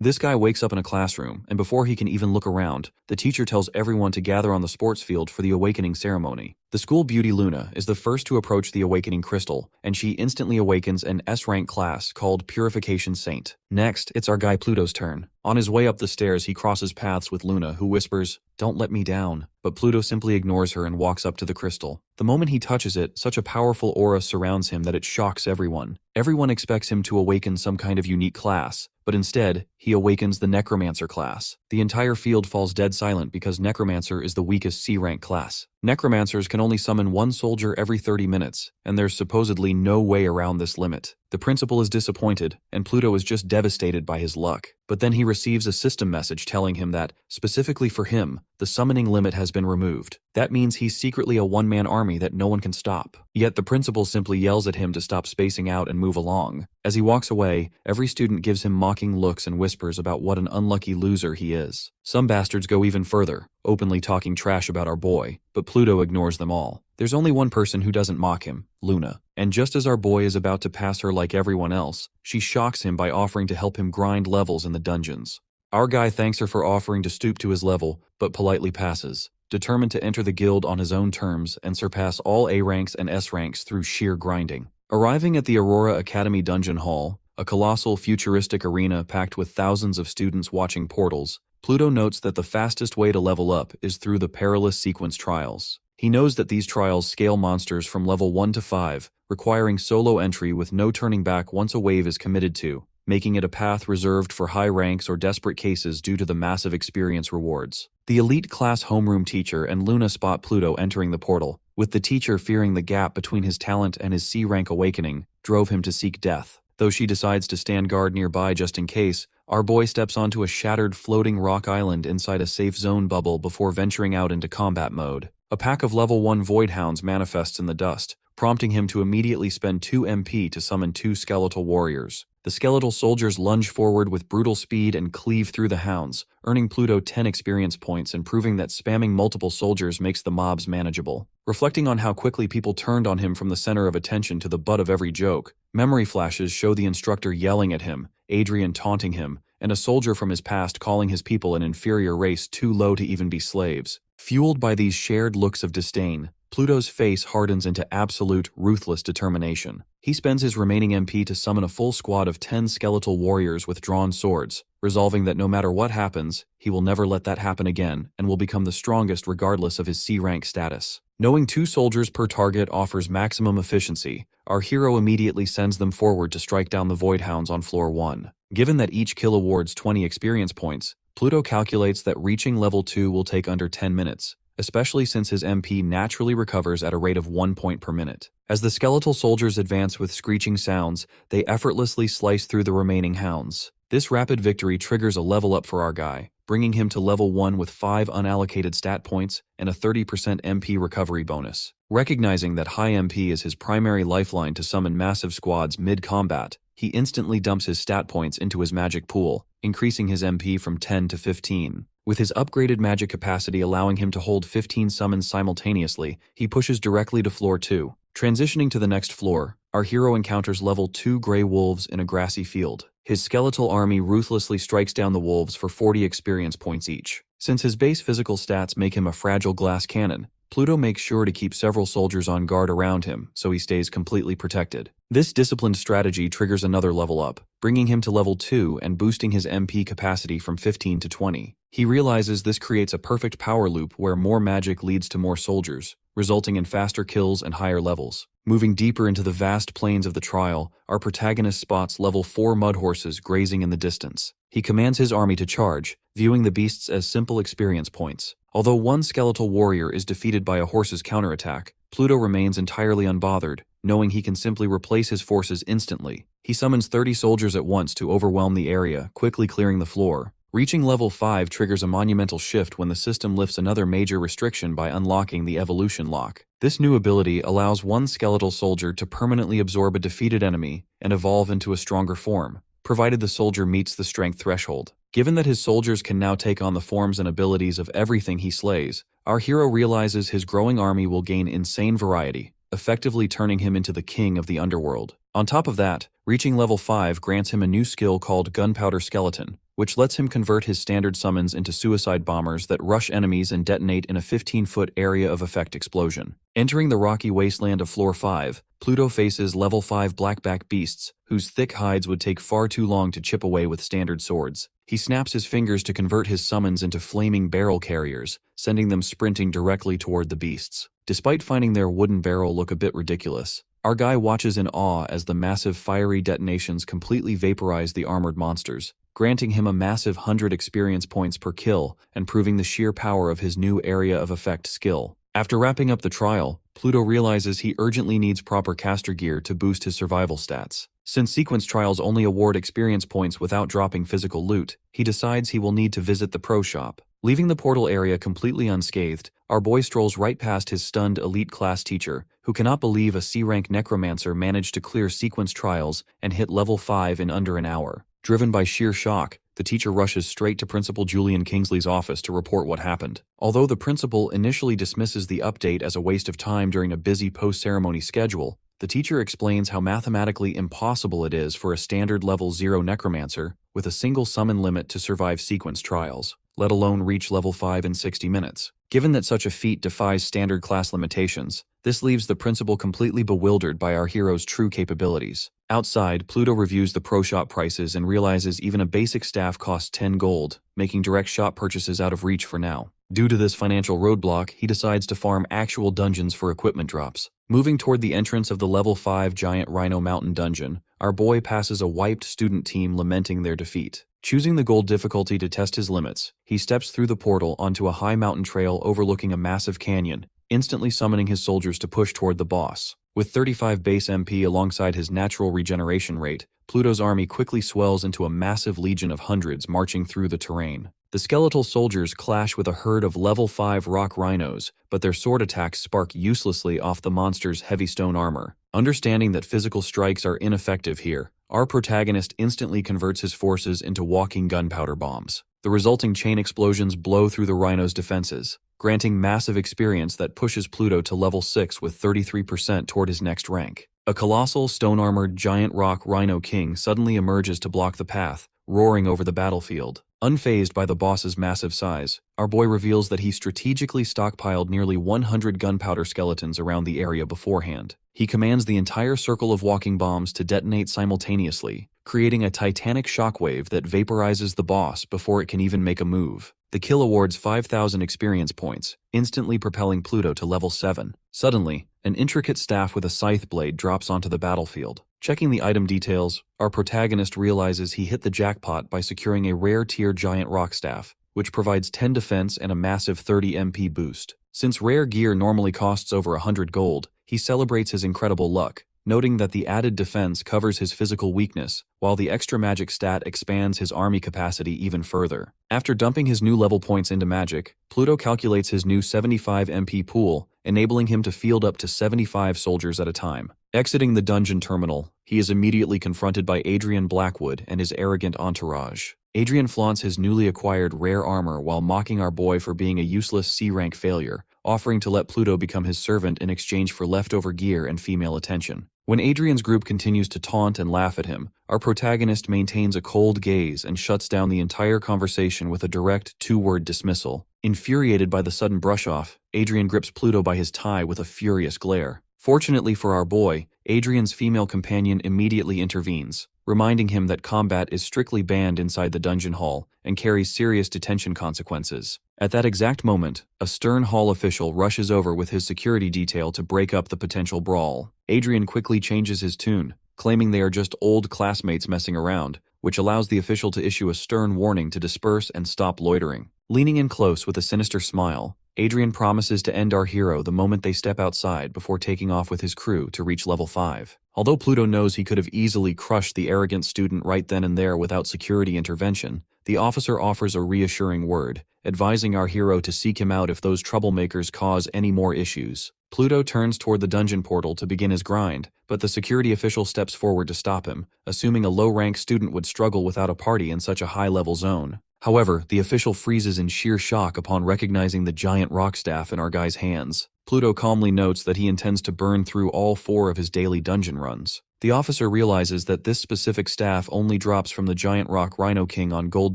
This guy wakes up in a classroom, and before he can even look around, the teacher tells everyone to gather on the sports field for the awakening ceremony. The school beauty Luna is the first to approach the awakening crystal, and she instantly awakens an S-rank class called Purification Saint. Next, it's our guy Pluto's turn. On his way up the stairs, he crosses paths with Luna, who whispers, "Don't let me down." But Pluto simply ignores her and walks up to the crystal. The moment he touches it, such a powerful aura surrounds him that it shocks everyone. Everyone expects him to awaken some kind of unique class, but instead, he awakens the Necromancer class. The entire field falls dead silent because Necromancer is the weakest C-rank class. Necromancers can only summon one soldier every 30 minutes, and there's supposedly no way around this limit. The principal is disappointed, and Pluto is just devastated by his luck. But then he receives a system message telling him that, specifically for him, the summoning limit has been removed. That means he's secretly a one-man army that no one can stop. Yet the principal simply yells at him to stop spacing out and move along. As he walks away, every student gives him mocking looks and whispers about what an unlucky loser he is. Some bastards go even further, openly talking trash about our boy, but Pluto ignores them all. There's only one person who doesn't mock him, Luna. And just as our boy is about to pass her like everyone else, she shocks him by offering to help him grind levels in the dungeons. Our guy thanks her for offering to stoop to his level, but politely passes, determined to enter the guild on his own terms and surpass all A ranks and S ranks through sheer grinding. Arriving at the Aurora Academy Dungeon Hall, a colossal futuristic arena packed with thousands of students watching portals, Pluto notes that the fastest way to level up is through the perilous sequence trials. He knows that these trials scale monsters from level 1 to 5, requiring solo entry with no turning back once a wave is committed to, making it a path reserved for high ranks or desperate cases due to the massive experience rewards. The elite class homeroom teacher and Luna spot Pluto entering the portal, with the teacher fearing the gap between his talent and his C-rank awakening drove him to seek death. Though she decides to stand guard nearby just in case, our boy steps onto a shattered floating rock island inside a safe zone bubble before venturing out into combat mode. A pack of level 1 Voidhounds manifests in the dust, prompting him to immediately spend 2 MP to summon 2 skeletal warriors. The skeletal soldiers lunge forward with brutal speed and cleave through the hounds, earning Pluto 10 experience points and proving that spamming multiple soldiers makes the mobs manageable. Reflecting on how quickly people turned on him from the center of attention to the butt of every joke, memory flashes show the instructor yelling at him, Adrian taunting him, and a soldier from his past calling his people an inferior race too low to even be slaves. Fueled by these shared looks of disdain, Pluto's face hardens into absolute, ruthless determination. He spends his remaining MP to summon a full squad of 10 skeletal warriors with drawn swords, resolving that no matter what happens, he will never let that happen again and will become the strongest regardless of his C-rank status. Knowing 2 soldiers per target offers maximum efficiency, our hero immediately sends them forward to strike down the Voidhounds on floor 1. Given that each kill awards 20 experience points, Pluto calculates that reaching level 2 will take under 10 minutes, especially since his MP naturally recovers at a rate of 1 point per minute. As the skeletal soldiers advance with screeching sounds, they effortlessly slice through the remaining hounds. This rapid victory triggers a level up for our guy, bringing him to level 1 with 5 unallocated stat points and a 30% MP recovery bonus. Recognizing that high MP is his primary lifeline to summon massive squads mid-combat, he instantly dumps his stat points into his magic pool, increasing his MP from 10 to 15. With his upgraded magic capacity allowing him to hold 15 summons simultaneously, he pushes directly to floor 2. Transitioning to the next floor, our hero encounters level 2 gray wolves in a grassy field. His skeletal army ruthlessly strikes down the wolves for 40 experience points each. Since his base physical stats make him a fragile glass cannon, Pluto makes sure to keep several soldiers on guard around him so he stays completely protected. This disciplined strategy triggers another level up, bringing him to level 2 and boosting his MP capacity from 15 to 20. He realizes this creates a perfect power loop where more magic leads to more soldiers, resulting in faster kills and higher levels. Moving deeper into the vast plains of the trial, our protagonist spots level 4 mud horses grazing in the distance. He commands his army to charge, viewing the beasts as simple experience points. Although one skeletal warrior is defeated by a horse's counterattack, Pluto remains entirely unbothered, knowing he can simply replace his forces instantly. He summons 30 soldiers at once to overwhelm the area, quickly clearing the floor. Reaching level 5 triggers a monumental shift when the system lifts another major restriction by unlocking the evolution lock. This new ability allows one skeletal soldier to permanently absorb a defeated enemy and evolve into a stronger form, provided the soldier meets the strength threshold. Given that his soldiers can now take on the forms and abilities of everything he slays, our hero realizes his growing army will gain insane variety, effectively turning him into the king of the underworld. On top of that, reaching level 5 grants him a new skill called Gunpowder Skeleton, which lets him convert his standard summons into suicide bombers that rush enemies and detonate in a 15-foot area of effect explosion. Entering the rocky wasteland of Floor 5, Pluto faces level 5 blackback beasts, whose thick hides would take far too long to chip away with standard swords. He snaps his fingers to convert his summons into flaming barrel carriers, sending them sprinting directly toward the beasts. Despite finding their wooden barrel look a bit ridiculous, our guy watches in awe as the massive fiery detonations completely vaporize the armored monsters, granting him a massive 100 experience points per kill and proving the sheer power of his new area of effect skill. After wrapping up the trial, Pluto realizes he urgently needs proper caster gear to boost his survival stats. Since sequence trials only award experience points without dropping physical loot, he decides he will need to visit the pro shop. Leaving the portal area completely unscathed, our boy strolls right past his stunned elite class teacher, who cannot believe a C-rank necromancer managed to clear sequence trials and hit level 5 in under an hour. Driven by sheer shock, the teacher rushes straight to Principal Julian Kingsley's office to report what happened. Although the principal initially dismisses the update as a waste of time during a busy post-ceremony schedule, the teacher explains how mathematically impossible it is for a standard level 0 necromancer with a single summon limit to survive sequence trials, let alone reach level 5 in 60 minutes. Given that such a feat defies standard class limitations, this leaves the principal completely bewildered by our hero's true capabilities. Outside, Pluto reviews the pro shop prices and realizes even a basic staff costs 10 gold, making direct shop purchases out of reach for now. Due to this financial roadblock, he decides to farm actual dungeons for equipment drops. Moving toward the entrance of the level 5 giant Rhino Mountain dungeon, our boy passes a wiped student team lamenting their defeat. Choosing the gold difficulty to test his limits, he steps through the portal onto a high mountain trail overlooking a massive canyon, instantly summoning his soldiers to push toward the boss. With 35 base MP alongside his natural regeneration rate, Pluto's army quickly swells into a massive legion of hundreds marching through the terrain. The skeletal soldiers clash with a herd of level 5 rock rhinos, but their sword attacks spark uselessly off the monster's heavy stone armor. Understanding that physical strikes are ineffective here, our protagonist instantly converts his forces into walking gunpowder bombs. The resulting chain explosions blow through the rhino's defenses, granting massive experience that pushes Pluto to level 6 with 33% toward his next rank. A colossal, stone-armored giant rock rhino king suddenly emerges to block the path, roaring over the battlefield. Unfazed by the boss's massive size, our boy reveals that he strategically stockpiled nearly 100 gunpowder skeletons around the area beforehand. He commands the entire circle of walking bombs to detonate simultaneously, creating a titanic shockwave that vaporizes the boss before it can even make a move. The kill awards 5,000 experience points, instantly propelling Pluto to level 7. Suddenly, an intricate staff with a scythe blade drops onto the battlefield. Checking the item details, our protagonist realizes he hit the jackpot by securing a rare tier giant rock staff, which provides 10 defense and a massive 30 MP boost. Since rare gear normally costs over 100 gold, he celebrates his incredible luck, noting that the added defense covers his physical weakness, while the extra magic stat expands his army capacity even further. After dumping his new level points into magic, Pluto calculates his new 75 MP pool, enabling him to field up to 75 soldiers at a time. Exiting the dungeon terminal, he is immediately confronted by Adrian Blackwood and his arrogant entourage. Adrian flaunts his newly acquired rare armor while mocking our boy for being a useless C-rank failure, offering to let Pluto become his servant in exchange for leftover gear and female attention. When Adrian's group continues to taunt and laugh at him, our protagonist maintains a cold gaze and shuts down the entire conversation with a direct two-word dismissal. Infuriated by the sudden brush-off, Adrian grips Pluto by his tie with a furious glare. Fortunately for our boy, Adrian's female companion immediately intervenes, reminding him that combat is strictly banned inside the dungeon hall and carries serious detention consequences. At that exact moment, a stern hall official rushes over with his security detail to break up the potential brawl. Adrian quickly changes his tune, claiming they are just old classmates messing around, which allows the official to issue a stern warning to disperse and stop loitering. Leaning in close with a sinister smile, Adrian promises to end our hero the moment they step outside before taking off with his crew to reach level 5. Although Pluto knows he could have easily crushed the arrogant student right then and there without security intervention, the officer offers a reassuring word, advising our hero to seek him out if those troublemakers cause any more issues. Pluto turns toward the dungeon portal to begin his grind, but the security official steps forward to stop him, assuming a low-rank student would struggle without a party in such a high-level zone. However, the official freezes in sheer shock upon recognizing the giant rock staff in our guy's hands. Pluto calmly notes that he intends to burn through all 4 of his daily dungeon runs. The officer realizes that this specific staff only drops from the Giant Rock Rhino King on gold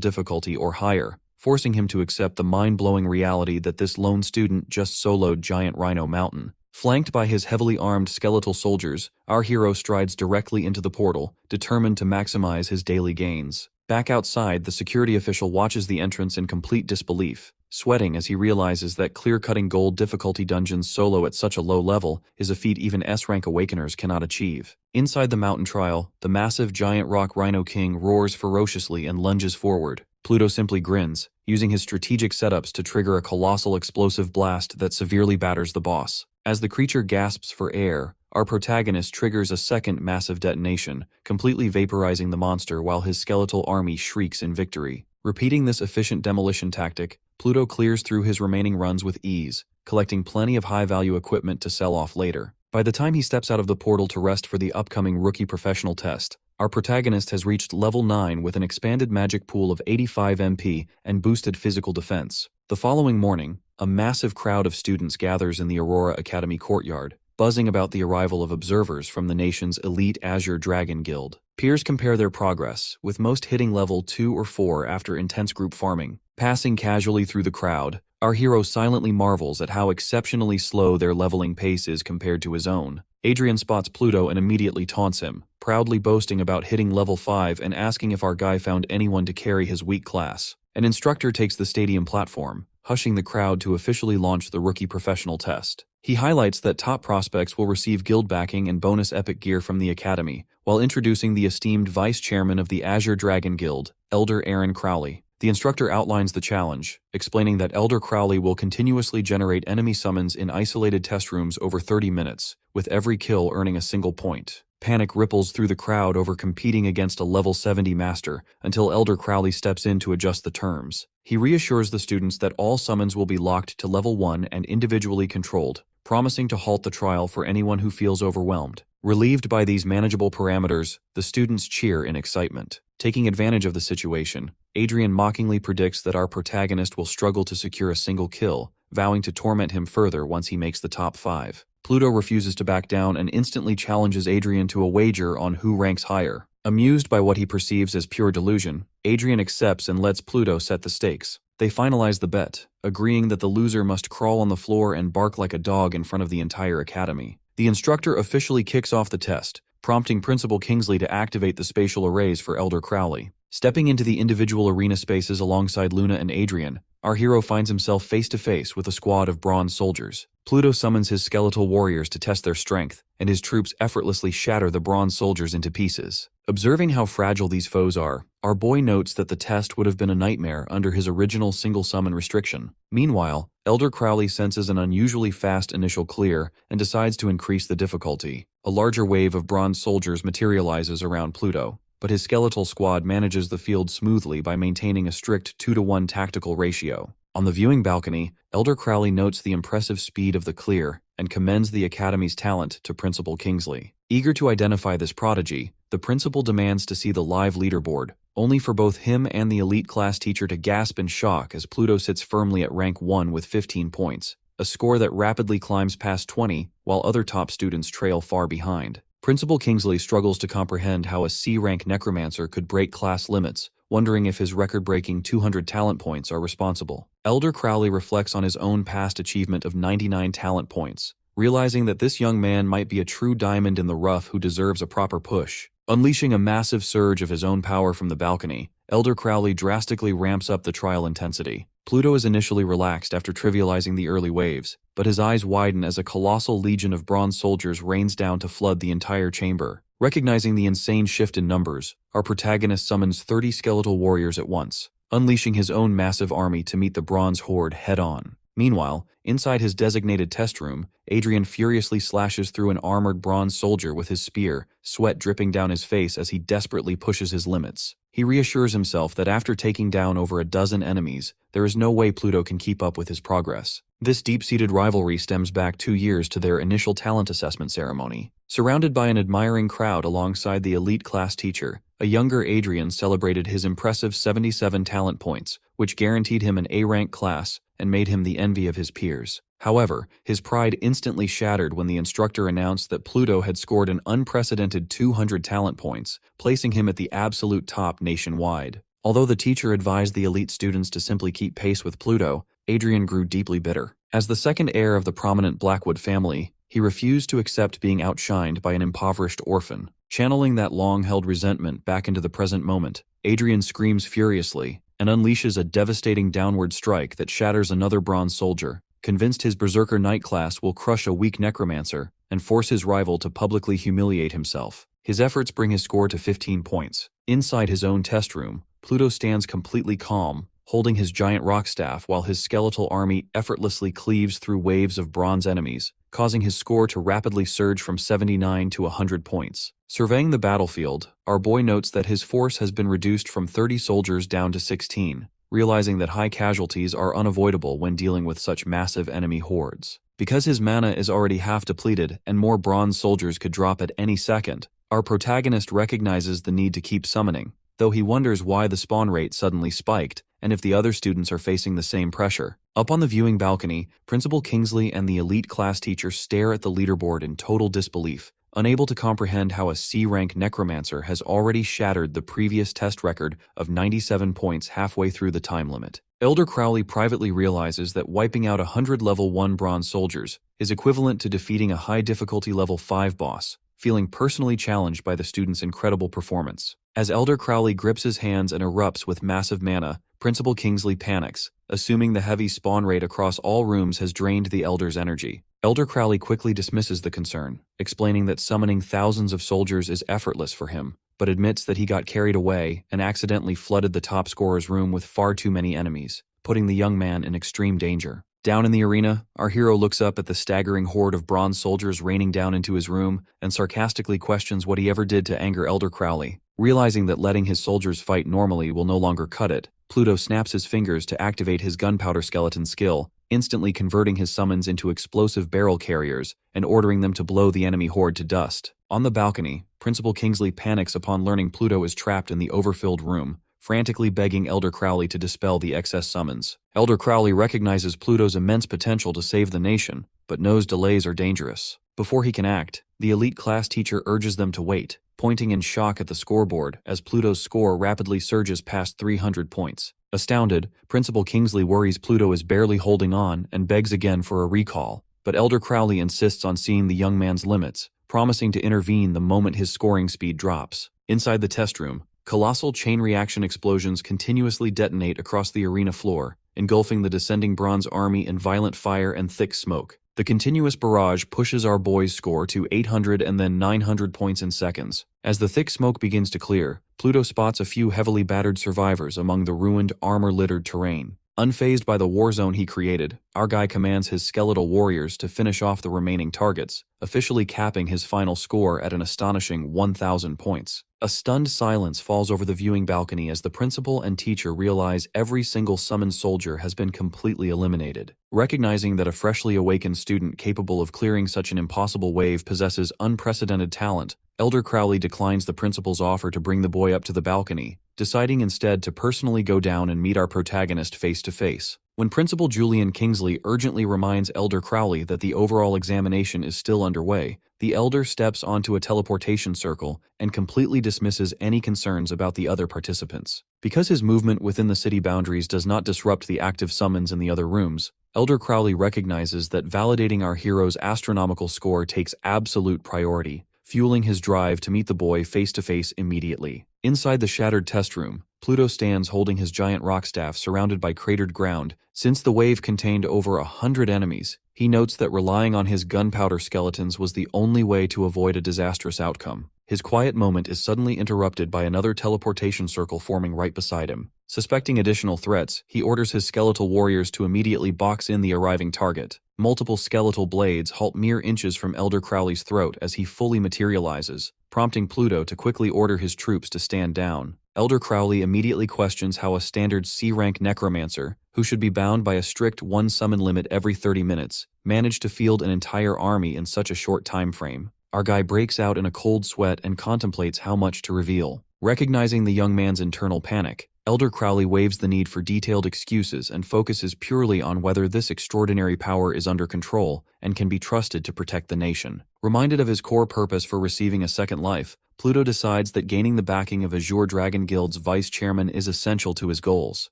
difficulty or higher, forcing him to accept the mind-blowing reality that this lone student just soloed Giant Rhino Mountain. Flanked by his heavily armed skeletal soldiers, our hero strides directly into the portal, determined to maximize his daily gains. Back outside, the security official watches the entrance in complete disbelief, sweating as he realizes that clear-cutting gold difficulty dungeons solo at such a low level is a feat even S-rank awakeners cannot achieve. Inside the mountain trial, the massive Giant Rock Rhino King roars ferociously and lunges forward. Pluto simply grins, using his strategic setups to trigger a colossal explosive blast that severely batters the boss. As the creature gasps for air, our protagonist triggers a second massive detonation, completely vaporizing the monster while his skeletal army shrieks in victory. Repeating this efficient demolition tactic, Pluto clears through his remaining runs with ease, collecting plenty of high-value equipment to sell off later. By the time he steps out of the portal to rest for the upcoming rookie professional test, our protagonist has reached level 9 with an expanded magic pool of 85 MP and boosted physical defense. The following morning, a massive crowd of students gathers in the Aurora Academy courtyard, buzzing about the arrival of observers from the nation's elite Azure Dragon Guild. Peers compare their progress, with most hitting level 2 or 4 after intense group farming. Passing casually through the crowd, our hero silently marvels at how exceptionally slow their leveling pace is compared to his own. Adrian spots Pluto and immediately taunts him, proudly boasting about hitting level 5 and asking if our guy found anyone to carry his weak class. An instructor takes the stadium platform, hushing the crowd to officially launch the rookie professional test. He highlights that top prospects will receive guild backing and bonus epic gear from the academy, while introducing the esteemed vice chairman of the Azure Dragon Guild, Elder Aaron Crowley. The instructor outlines the challenge, explaining that Elder Crowley will continuously generate enemy summons in isolated test rooms over 30 minutes, with every kill earning a single point. Panic ripples through the crowd over competing against a level 70 master until Elder Crowley steps in to adjust the terms. He reassures the students that all summons will be locked to level 1 and individually controlled, promising to halt the trial for anyone who feels overwhelmed. Relieved by these manageable parameters, the students cheer in excitement. Taking advantage of the situation, Adrian mockingly predicts that our protagonist will struggle to secure a single kill, vowing to torment him further once he makes the top 5. Pluto refuses to back down and instantly challenges Adrian to a wager on who ranks higher. Amused by what he perceives as pure delusion, Adrian accepts and lets Pluto set the stakes. They finalize the bet, agreeing that the loser must crawl on the floor and bark like a dog in front of the entire academy. The instructor officially kicks off the test, prompting Principal Kingsley to activate the spatial arrays for Elder Crowley. Stepping into the individual arena spaces alongside Luna and Adrian, our hero finds himself face-to-face with a squad of bronze soldiers. Pluto summons his skeletal warriors to test their strength, and his troops effortlessly shatter the bronze soldiers into pieces. Observing how fragile these foes are, our boy notes that the test would have been a nightmare under his original single summon restriction. Meanwhile, Elder Crowley senses an unusually fast initial clear and decides to increase the difficulty. A larger wave of bronze soldiers materializes around Pluto, but his skeletal squad manages the field smoothly by maintaining a strict 2-to-1 tactical ratio. On the viewing balcony, Elder Crowley notes the impressive speed of the clear and commends the Academy's talent to Principal Kingsley. Eager to identify this prodigy, the principal demands to see the live leaderboard, only for both him and the elite class teacher to gasp in shock as Pluto sits firmly at rank 1 with 15 points, a score that rapidly climbs past 20 while other top students trail far behind. Principal Kingsley struggles to comprehend how a C-rank necromancer could break class limits, wondering if his record-breaking 200 talent points are responsible. Elder Crowley reflects on his own past achievement of 99 talent points, realizing that this young man might be a true diamond in the rough who deserves a proper push. Unleashing a massive surge of his own power from the balcony, Elder Crowley drastically ramps up the trial intensity. Pluto is initially relaxed after trivializing the early waves, but his eyes widen as a colossal legion of bronze soldiers rains down to flood the entire chamber. Recognizing the insane shift in numbers, our protagonist summons 30 skeletal warriors at once, unleashing his own massive army to meet the bronze horde head-on. Meanwhile, inside his designated test room, Adrian furiously slashes through an armored bronze soldier with his spear, sweat dripping down his face as he desperately pushes his limits. He reassures himself that after taking down over a dozen enemies, there is no way Pluto can keep up with his progress. This deep-seated rivalry stems back 2 years to their initial talent assessment ceremony. Surrounded by an admiring crowd alongside the elite class teacher, a younger Adrian celebrated his impressive 77 talent points, which guaranteed him an A-rank class and made him the envy of his peers. However, his pride instantly shattered when the instructor announced that Pluto had scored an unprecedented 200 talent points, placing him at the absolute top nationwide. Although the teacher advised the elite students to simply keep pace with Pluto, Adrian grew deeply bitter. As the second heir of the prominent Blackwood family, he refused to accept being outshined by an impoverished orphan. Channeling that long-held resentment back into the present moment, Adrian screams furiously and unleashes a devastating downward strike that shatters another bronze soldier, convinced his Berserker Knight class will crush a weak necromancer and force his rival to publicly humiliate himself. His efforts bring his score to 15 points. Inside his own test room, Pluto stands completely calm, holding his giant rock staff while his skeletal army effortlessly cleaves through waves of bronze enemies, causing his score to rapidly surge from 79 to 100 points. Surveying the battlefield, our boy notes that his force has been reduced from 30 soldiers down to 16, realizing that high casualties are unavoidable when dealing with such massive enemy hordes. Because his mana is already half depleted and more bronze soldiers could drop at any second, our protagonist recognizes the need to keep summoning, though he wonders why the spawn rate suddenly spiked and if the other students are facing the same pressure. Up on the viewing balcony, Principal Kingsley and the elite class teacher stare at the leaderboard in total disbelief, unable to comprehend how a C-rank necromancer has already shattered the previous test record of 97 points halfway through the time limit. Elder Crowley privately realizes that wiping out 100 level 1 bronze soldiers is equivalent to defeating a high difficulty level 5 boss, feeling personally challenged by the student's incredible performance. As Elder Crowley grips his hands and erupts with massive mana, Principal Kingsley panics, assuming the heavy spawn rate across all rooms has drained the Elder's energy. Elder Crowley quickly dismisses the concern, explaining that summoning thousands of soldiers is effortless for him, but admits that he got carried away and accidentally flooded the top scorer's room with far too many enemies, putting the young man in extreme danger. Down in the arena, our hero looks up at the staggering horde of bronze soldiers raining down into his room and sarcastically questions what he ever did to anger Elder Crowley. Realizing that letting his soldiers fight normally will no longer cut it, Pluto snaps his fingers to activate his gunpowder skeleton skill, instantly converting his summons into explosive barrel carriers and ordering them to blow the enemy horde to dust. On the balcony, Principal Kingsley panics upon learning Pluto is trapped in the overfilled room, frantically begging Elder Crowley to dispel the excess summons. Elder Crowley recognizes Pluto's immense potential to save the nation, but knows delays are dangerous. Before he can act, the elite class teacher urges them to wait, pointing in shock at the scoreboard as Pluto's score rapidly surges past 300 points. Astounded, Principal Kingsley worries Pluto is barely holding on and begs again for a recall, but Elder Crowley insists on seeing the young man's limits, promising to intervene the moment his scoring speed drops. Inside the test room, colossal chain reaction explosions continuously detonate across the arena floor, engulfing the descending bronze army in violent fire and thick smoke. The continuous barrage pushes our boy's score to 800 and then 900 points in seconds. As the thick smoke begins to clear, Pluto spots a few heavily battered survivors among the ruined, armor-littered terrain. Unfazed by the war zone he created, our guy commands his skeletal warriors to finish off the remaining targets, officially capping his final score at an astonishing 1,000 points. A stunned silence falls over the viewing balcony as the principal and teacher realize every single summoned soldier has been completely eliminated. Recognizing that a freshly awakened student capable of clearing such an impossible wave possesses unprecedented talent, Elder Crowley declines the principal's offer to bring the boy up to the balcony, deciding instead to personally go down and meet our protagonist face to face. When Principal Julian Kingsley urgently reminds Elder Crowley that the overall examination is still underway, the Elder steps onto a teleportation circle and completely dismisses any concerns about the other participants. Because his movement within the city boundaries does not disrupt the active summons in the other rooms, Elder Crowley recognizes that validating our hero's astronomical score takes absolute priority, fueling his drive to meet the boy face to face immediately. Inside the shattered test room, Pluto stands holding his giant rock staff surrounded by cratered ground. Since the wave contained over 100 enemies, he notes that relying on his gunpowder skeletons was the only way to avoid a disastrous outcome. His quiet moment is suddenly interrupted by another teleportation circle forming right beside him. Suspecting additional threats, he orders his skeletal warriors to immediately box in the arriving target. Multiple skeletal blades halt mere inches from Elder Crowley's throat as he fully materializes, prompting Pluto to quickly order his troops to stand down. Elder Crowley immediately questions how a standard C-rank necromancer, who should be bound by a strict one summon limit every 30 minutes, managed to field an entire army in such a short time frame. Our guy breaks out in a cold sweat and contemplates how much to reveal. Recognizing the young man's internal panic, Elder Crowley waives the need for detailed excuses and focuses purely on whether this extraordinary power is under control and can be trusted to protect the nation. Reminded of his core purpose for receiving a second life, Pluto decides that gaining the backing of Azure Dragon Guild's vice chairman is essential to his goals.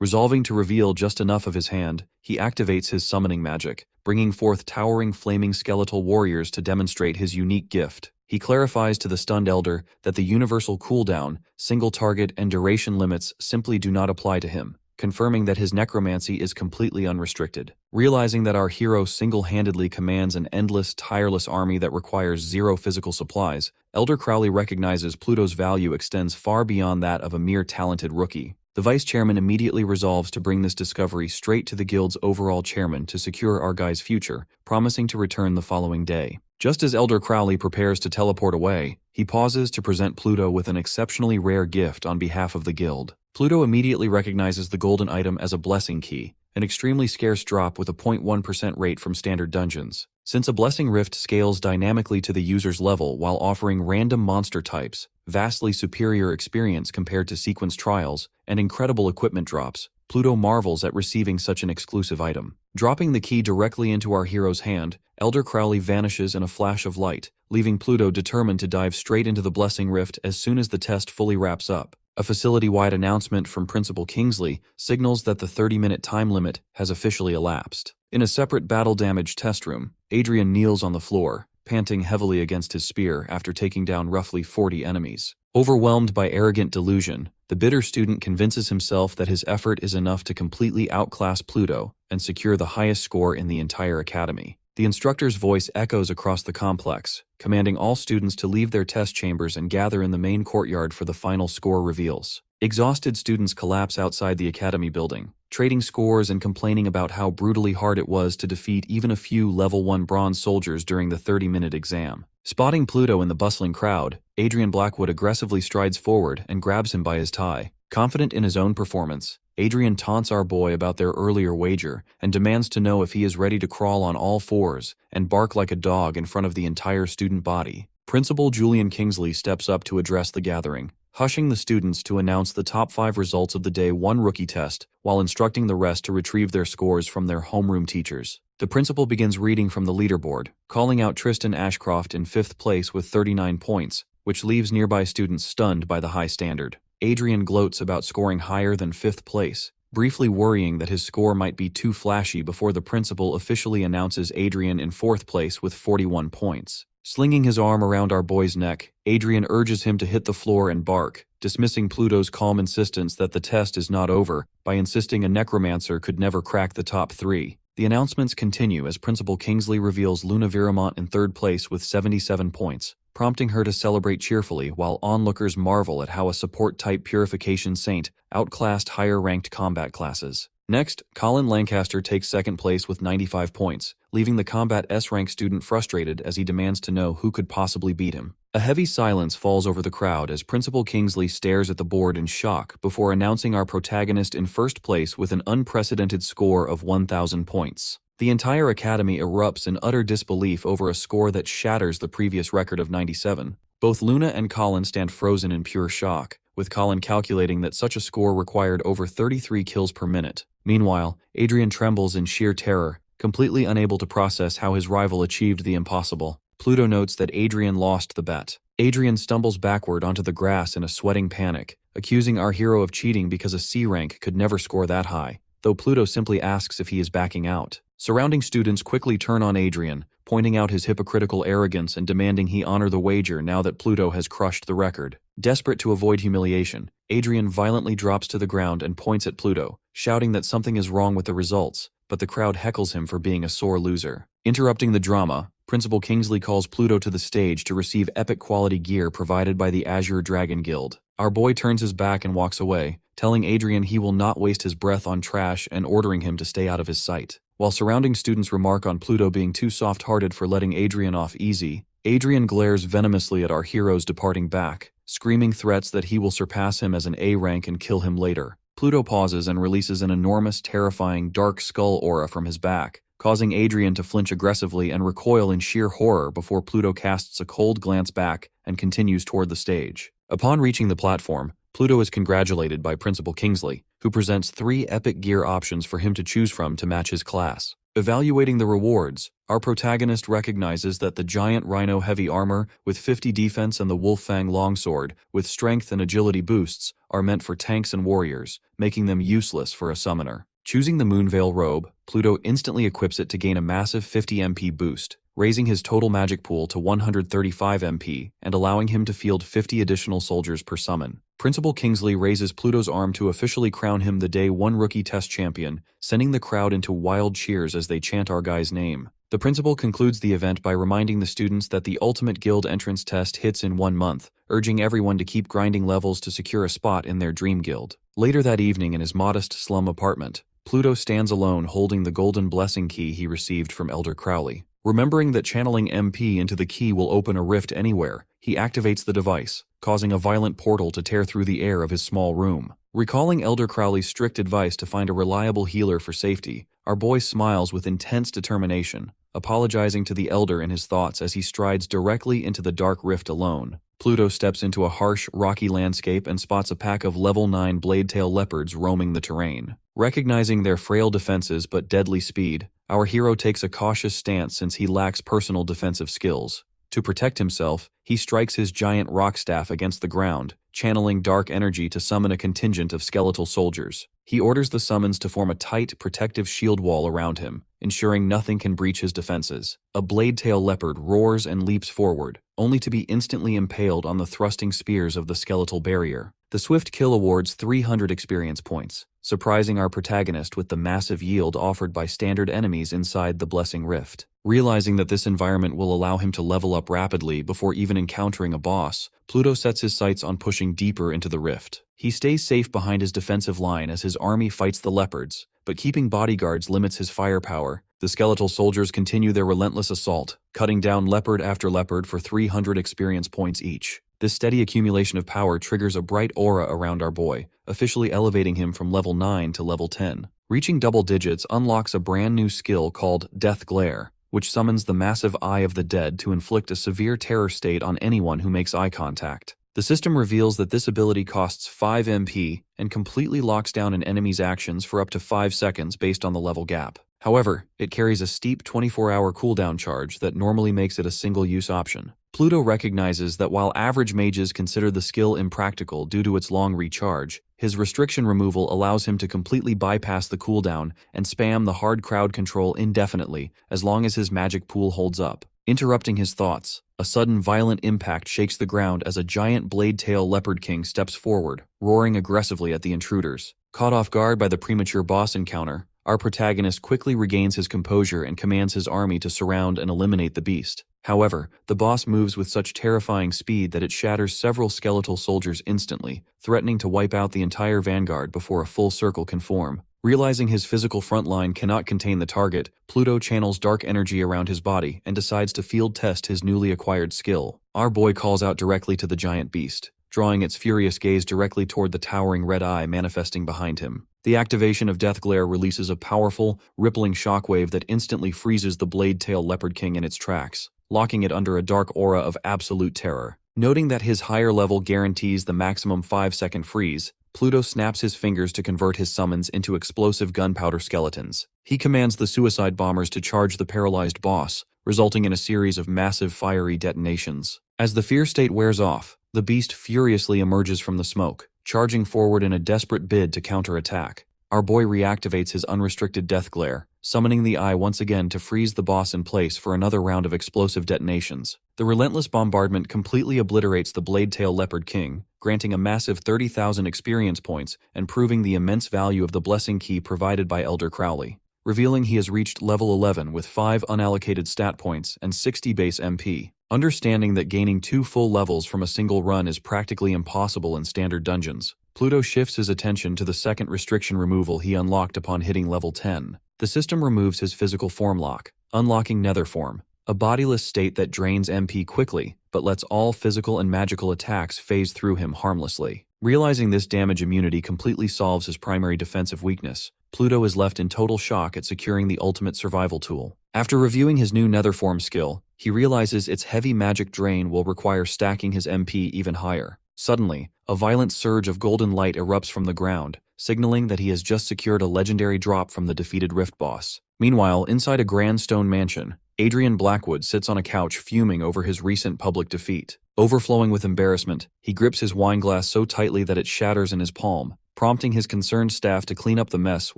Resolving to reveal just enough of his hand, he activates his summoning magic, bringing forth towering flaming skeletal warriors to demonstrate his unique gift. He clarifies to the stunned elder that the universal cooldown, single target, and duration limits simply do not apply to him, confirming that his necromancy is completely unrestricted. Realizing that our hero single-handedly commands an endless, tireless army that requires zero physical supplies, Elder Crowley recognizes Pluto's value extends far beyond that of a mere talented rookie. The vice chairman immediately resolves to bring this discovery straight to the guild's overall chairman to secure our guy's future, promising to return the following day. Just as Elder Crowley prepares to teleport away, he pauses to present Pluto with an exceptionally rare gift on behalf of the guild. Pluto immediately recognizes the golden item as a blessing key, an extremely scarce drop with a 0.1% rate from standard dungeons. Since a blessing rift scales dynamically to the user's level while offering random monster types, vastly superior experience compared to sequence trials, and incredible equipment drops, Pluto marvels at receiving such an exclusive item. Dropping the key directly into our hero's hand, Elder Crowley vanishes in a flash of light, leaving Pluto determined to dive straight into the blessing rift as soon as the test fully wraps up. A facility-wide announcement from Principal Kingsley signals that the 30-minute time limit has officially elapsed. In a separate battle-damaged test room, Adrian kneels on the floor, panting heavily against his spear after taking down roughly 40 enemies. Overwhelmed by arrogant delusion, the bitter student convinces himself that his effort is enough to completely outclass Pluto and secure the highest score in the entire academy. The instructor's voice echoes across the complex, commanding all students to leave their test chambers and gather in the main courtyard for the final score reveals. Exhausted students collapse outside the academy building, trading scores and complaining about how brutally hard it was to defeat even a few level 1 bronze soldiers during the 30-minute exam. Spotting Pluto in the bustling crowd, Adrian Blackwood aggressively strides forward and grabs him by his tie. Confident in his own performance, Adrian taunts our boy about their earlier wager and demands to know if he is ready to crawl on all fours and bark like a dog in front of the entire student body. Principal Julian Kingsley steps up to address the gathering, hushing the students to announce the top 5 results of the Day 1 rookie test while instructing the rest to retrieve their scores from their homeroom teachers. The principal begins reading from the leaderboard, calling out Tristan Ashcroft in 5th place with 39 points, which leaves nearby students stunned by the high standard. Adrian gloats about scoring higher than 5th place, briefly worrying that his score might be too flashy before the principal officially announces Adrian in 4th place with 41 points. Slinging his arm around our boy's neck, Adrian urges him to hit the floor and bark, dismissing Pluto's calm insistence that the test is not over by insisting a necromancer could never crack the top 3. The announcements continue as Principal Kingsley reveals Luna Viramont in 3rd place with 77 points, prompting her to celebrate cheerfully while onlookers marvel at how a support-type purification saint outclassed higher-ranked combat classes. Next, Colin Lancaster takes 2nd place with 95 points, leaving the Combat S-rank student frustrated as he demands to know who could possibly beat him. A heavy silence falls over the crowd as Principal Kingsley stares at the board in shock before announcing our protagonist in 1st place with an unprecedented score of 1,000 points. The entire academy erupts in utter disbelief over a score that shatters the previous record of 97. Both Luna and Colin stand frozen in pure shock, with Colin calculating that such a score required over 33 kills per minute. Meanwhile, Adrian trembles in sheer terror, completely unable to process how his rival achieved the impossible. Pluto notes that Adrian lost the bet. Adrian stumbles backward onto the grass in a sweating panic, accusing our hero of cheating because a C rank could never score that high, though Pluto simply asks if he is backing out. Surrounding students quickly turn on Adrian, pointing out his hypocritical arrogance and demanding he honor the wager now that Pluto has crushed the record. Desperate to avoid humiliation, Adrian violently drops to the ground and points at Pluto, shouting that something is wrong with the results, but the crowd heckles him for being a sore loser. Interrupting the drama, Principal Kingsley calls Pluto to the stage to receive epic quality gear provided by the Azure Dragon Guild. Our boy turns his back and walks away, telling Adrian he will not waste his breath on trash and ordering him to stay out of his sight. While surrounding students remark on Pluto being too soft-hearted for letting Adrian off easy, Adrian glares venomously at our hero's departing back, screaming threats that he will surpass him as an A rank and kill him later. Pluto pauses and releases an enormous, terrifying, dark skull aura from his back, causing Adrian to flinch aggressively and recoil in sheer horror before Pluto casts a cold glance back and continues toward the stage. Upon reaching the platform, Pluto is congratulated by Principal Kingsley, who presents 3 epic gear options for him to choose from to match his class. Evaluating the rewards, our protagonist recognizes that the giant rhino heavy armor with 50 defense and the wolf-fang longsword with strength and agility boosts are meant for tanks and warriors, making them useless for a summoner. Choosing the Moonveil robe, Pluto instantly equips it to gain a massive 50 MP boost, raising his total magic pool to 135 MP and allowing him to field 50 additional soldiers per summon. Principal Kingsley raises Pluto's arm to officially crown him the Day 1 Rookie Test Champion, sending the crowd into wild cheers as they chant our guy's name. The principal concludes the event by reminding the students that the Ultimate Guild entrance test hits in 1 month, urging everyone to keep grinding levels to secure a spot in their dream guild. Later that evening in his modest slum apartment, Pluto stands alone holding the golden blessing key he received from Elder Crowley. Remembering that channeling MP into the key will open a rift anywhere, he activates the device, causing a violent portal to tear through the air of his small room. Recalling Elder Crowley's strict advice to find a reliable healer for safety, our boy smiles with intense determination, apologizing to the Elder in his thoughts as he strides directly into the dark rift alone. Pluto steps into a harsh, rocky landscape and spots a pack of level 9 blade-tail leopards roaming the terrain. Recognizing their frail defenses but deadly speed, our hero takes a cautious stance since he lacks personal defensive skills. To protect himself, he strikes his giant rock staff against the ground, channeling dark energy to summon a contingent of skeletal soldiers. He orders the summons to form a tight, protective shield wall around him, ensuring nothing can breach his defenses. A blade-tail leopard roars and leaps forward, only to be instantly impaled on the thrusting spears of the skeletal barrier. The swift kill awards 300 experience points, surprising our protagonist with the massive yield offered by standard enemies inside the Blessing Rift. Realizing that this environment will allow him to level up rapidly before even encountering a boss, Pluto sets his sights on pushing deeper into the rift. He stays safe behind his defensive line as his army fights the leopards, but keeping bodyguards limits his firepower. The skeletal soldiers continue their relentless assault, cutting down leopard after leopard for 300 experience points each. This steady accumulation of power triggers a bright aura around our boy, officially elevating him from level 9 to level 10. Reaching double digits unlocks a brand new skill called Death Glare, which summons the massive Eye of the Dead to inflict a severe terror state on anyone who makes eye contact. The system reveals that this ability costs 5 MP and completely locks down an enemy's actions for up to 5 seconds based on the level gap. However, it carries a steep 24-hour cooldown charge that normally makes it a single-use option. Pluto recognizes that while average mages consider the skill impractical due to its long recharge, his restriction removal allows him to completely bypass the cooldown and spam the hard crowd control indefinitely as long as his magic pool holds up. Interrupting his thoughts, a sudden violent impact shakes the ground as a giant blade-tail leopard king steps forward, roaring aggressively at the intruders. Caught off guard by the premature boss encounter, our protagonist quickly regains his composure and commands his army to surround and eliminate the beast. However, the boss moves with such terrifying speed that it shatters several skeletal soldiers instantly, threatening to wipe out the entire vanguard before a full circle can form. Realizing his physical front line cannot contain the target, Pluto channels dark energy around his body and decides to field test his newly acquired skill. Our boy calls out directly to the giant beast, drawing its furious gaze directly toward the towering red eye manifesting behind him. The activation of Death Glare releases a powerful, rippling shockwave that instantly freezes the blade-tail leopard king in its tracks, locking it under a dark aura of absolute terror. Noting that his higher level guarantees the maximum 5-second freeze, Pluto snaps his fingers to convert his summons into explosive gunpowder skeletons. He commands the suicide bombers to charge the paralyzed boss, resulting in a series of massive fiery detonations. As the fear state wears off, the beast furiously emerges from the smoke, charging forward in a desperate bid to counterattack. Our boy reactivates his unrestricted Death Glare, summoning the Eye once again to freeze the boss in place for another round of explosive detonations. The relentless bombardment completely obliterates the blade-tail leopard king, granting a massive 30,000 experience points and proving the immense value of the blessing key provided by Elder Crowley. Revealing he has reached level 11 with 5 unallocated stat points and 60 base MP. Understanding that gaining 2 full levels from a single run is practically impossible in standard dungeons, Pluto shifts his attention to the second restriction removal he unlocked upon hitting level 10. The system removes his physical form lock, unlocking Nether Form, a bodiless state that drains MP quickly, but lets all physical and magical attacks phase through him harmlessly. Realizing this damage immunity completely solves his primary defensive weakness, Pluto is left in total shock at securing the ultimate survival tool. After reviewing his new Nether Form skill, he realizes its heavy magic drain will require stacking his MP even higher. Suddenly, a violent surge of golden light erupts from the ground, signaling that he has just secured a legendary drop from the defeated Rift boss. Meanwhile, inside a grand stone mansion, Adrian Blackwood sits on a couch fuming over his recent public defeat. Overflowing with embarrassment, he grips his wine glass so tightly that it shatters in his palm, prompting his concerned staff to clean up the mess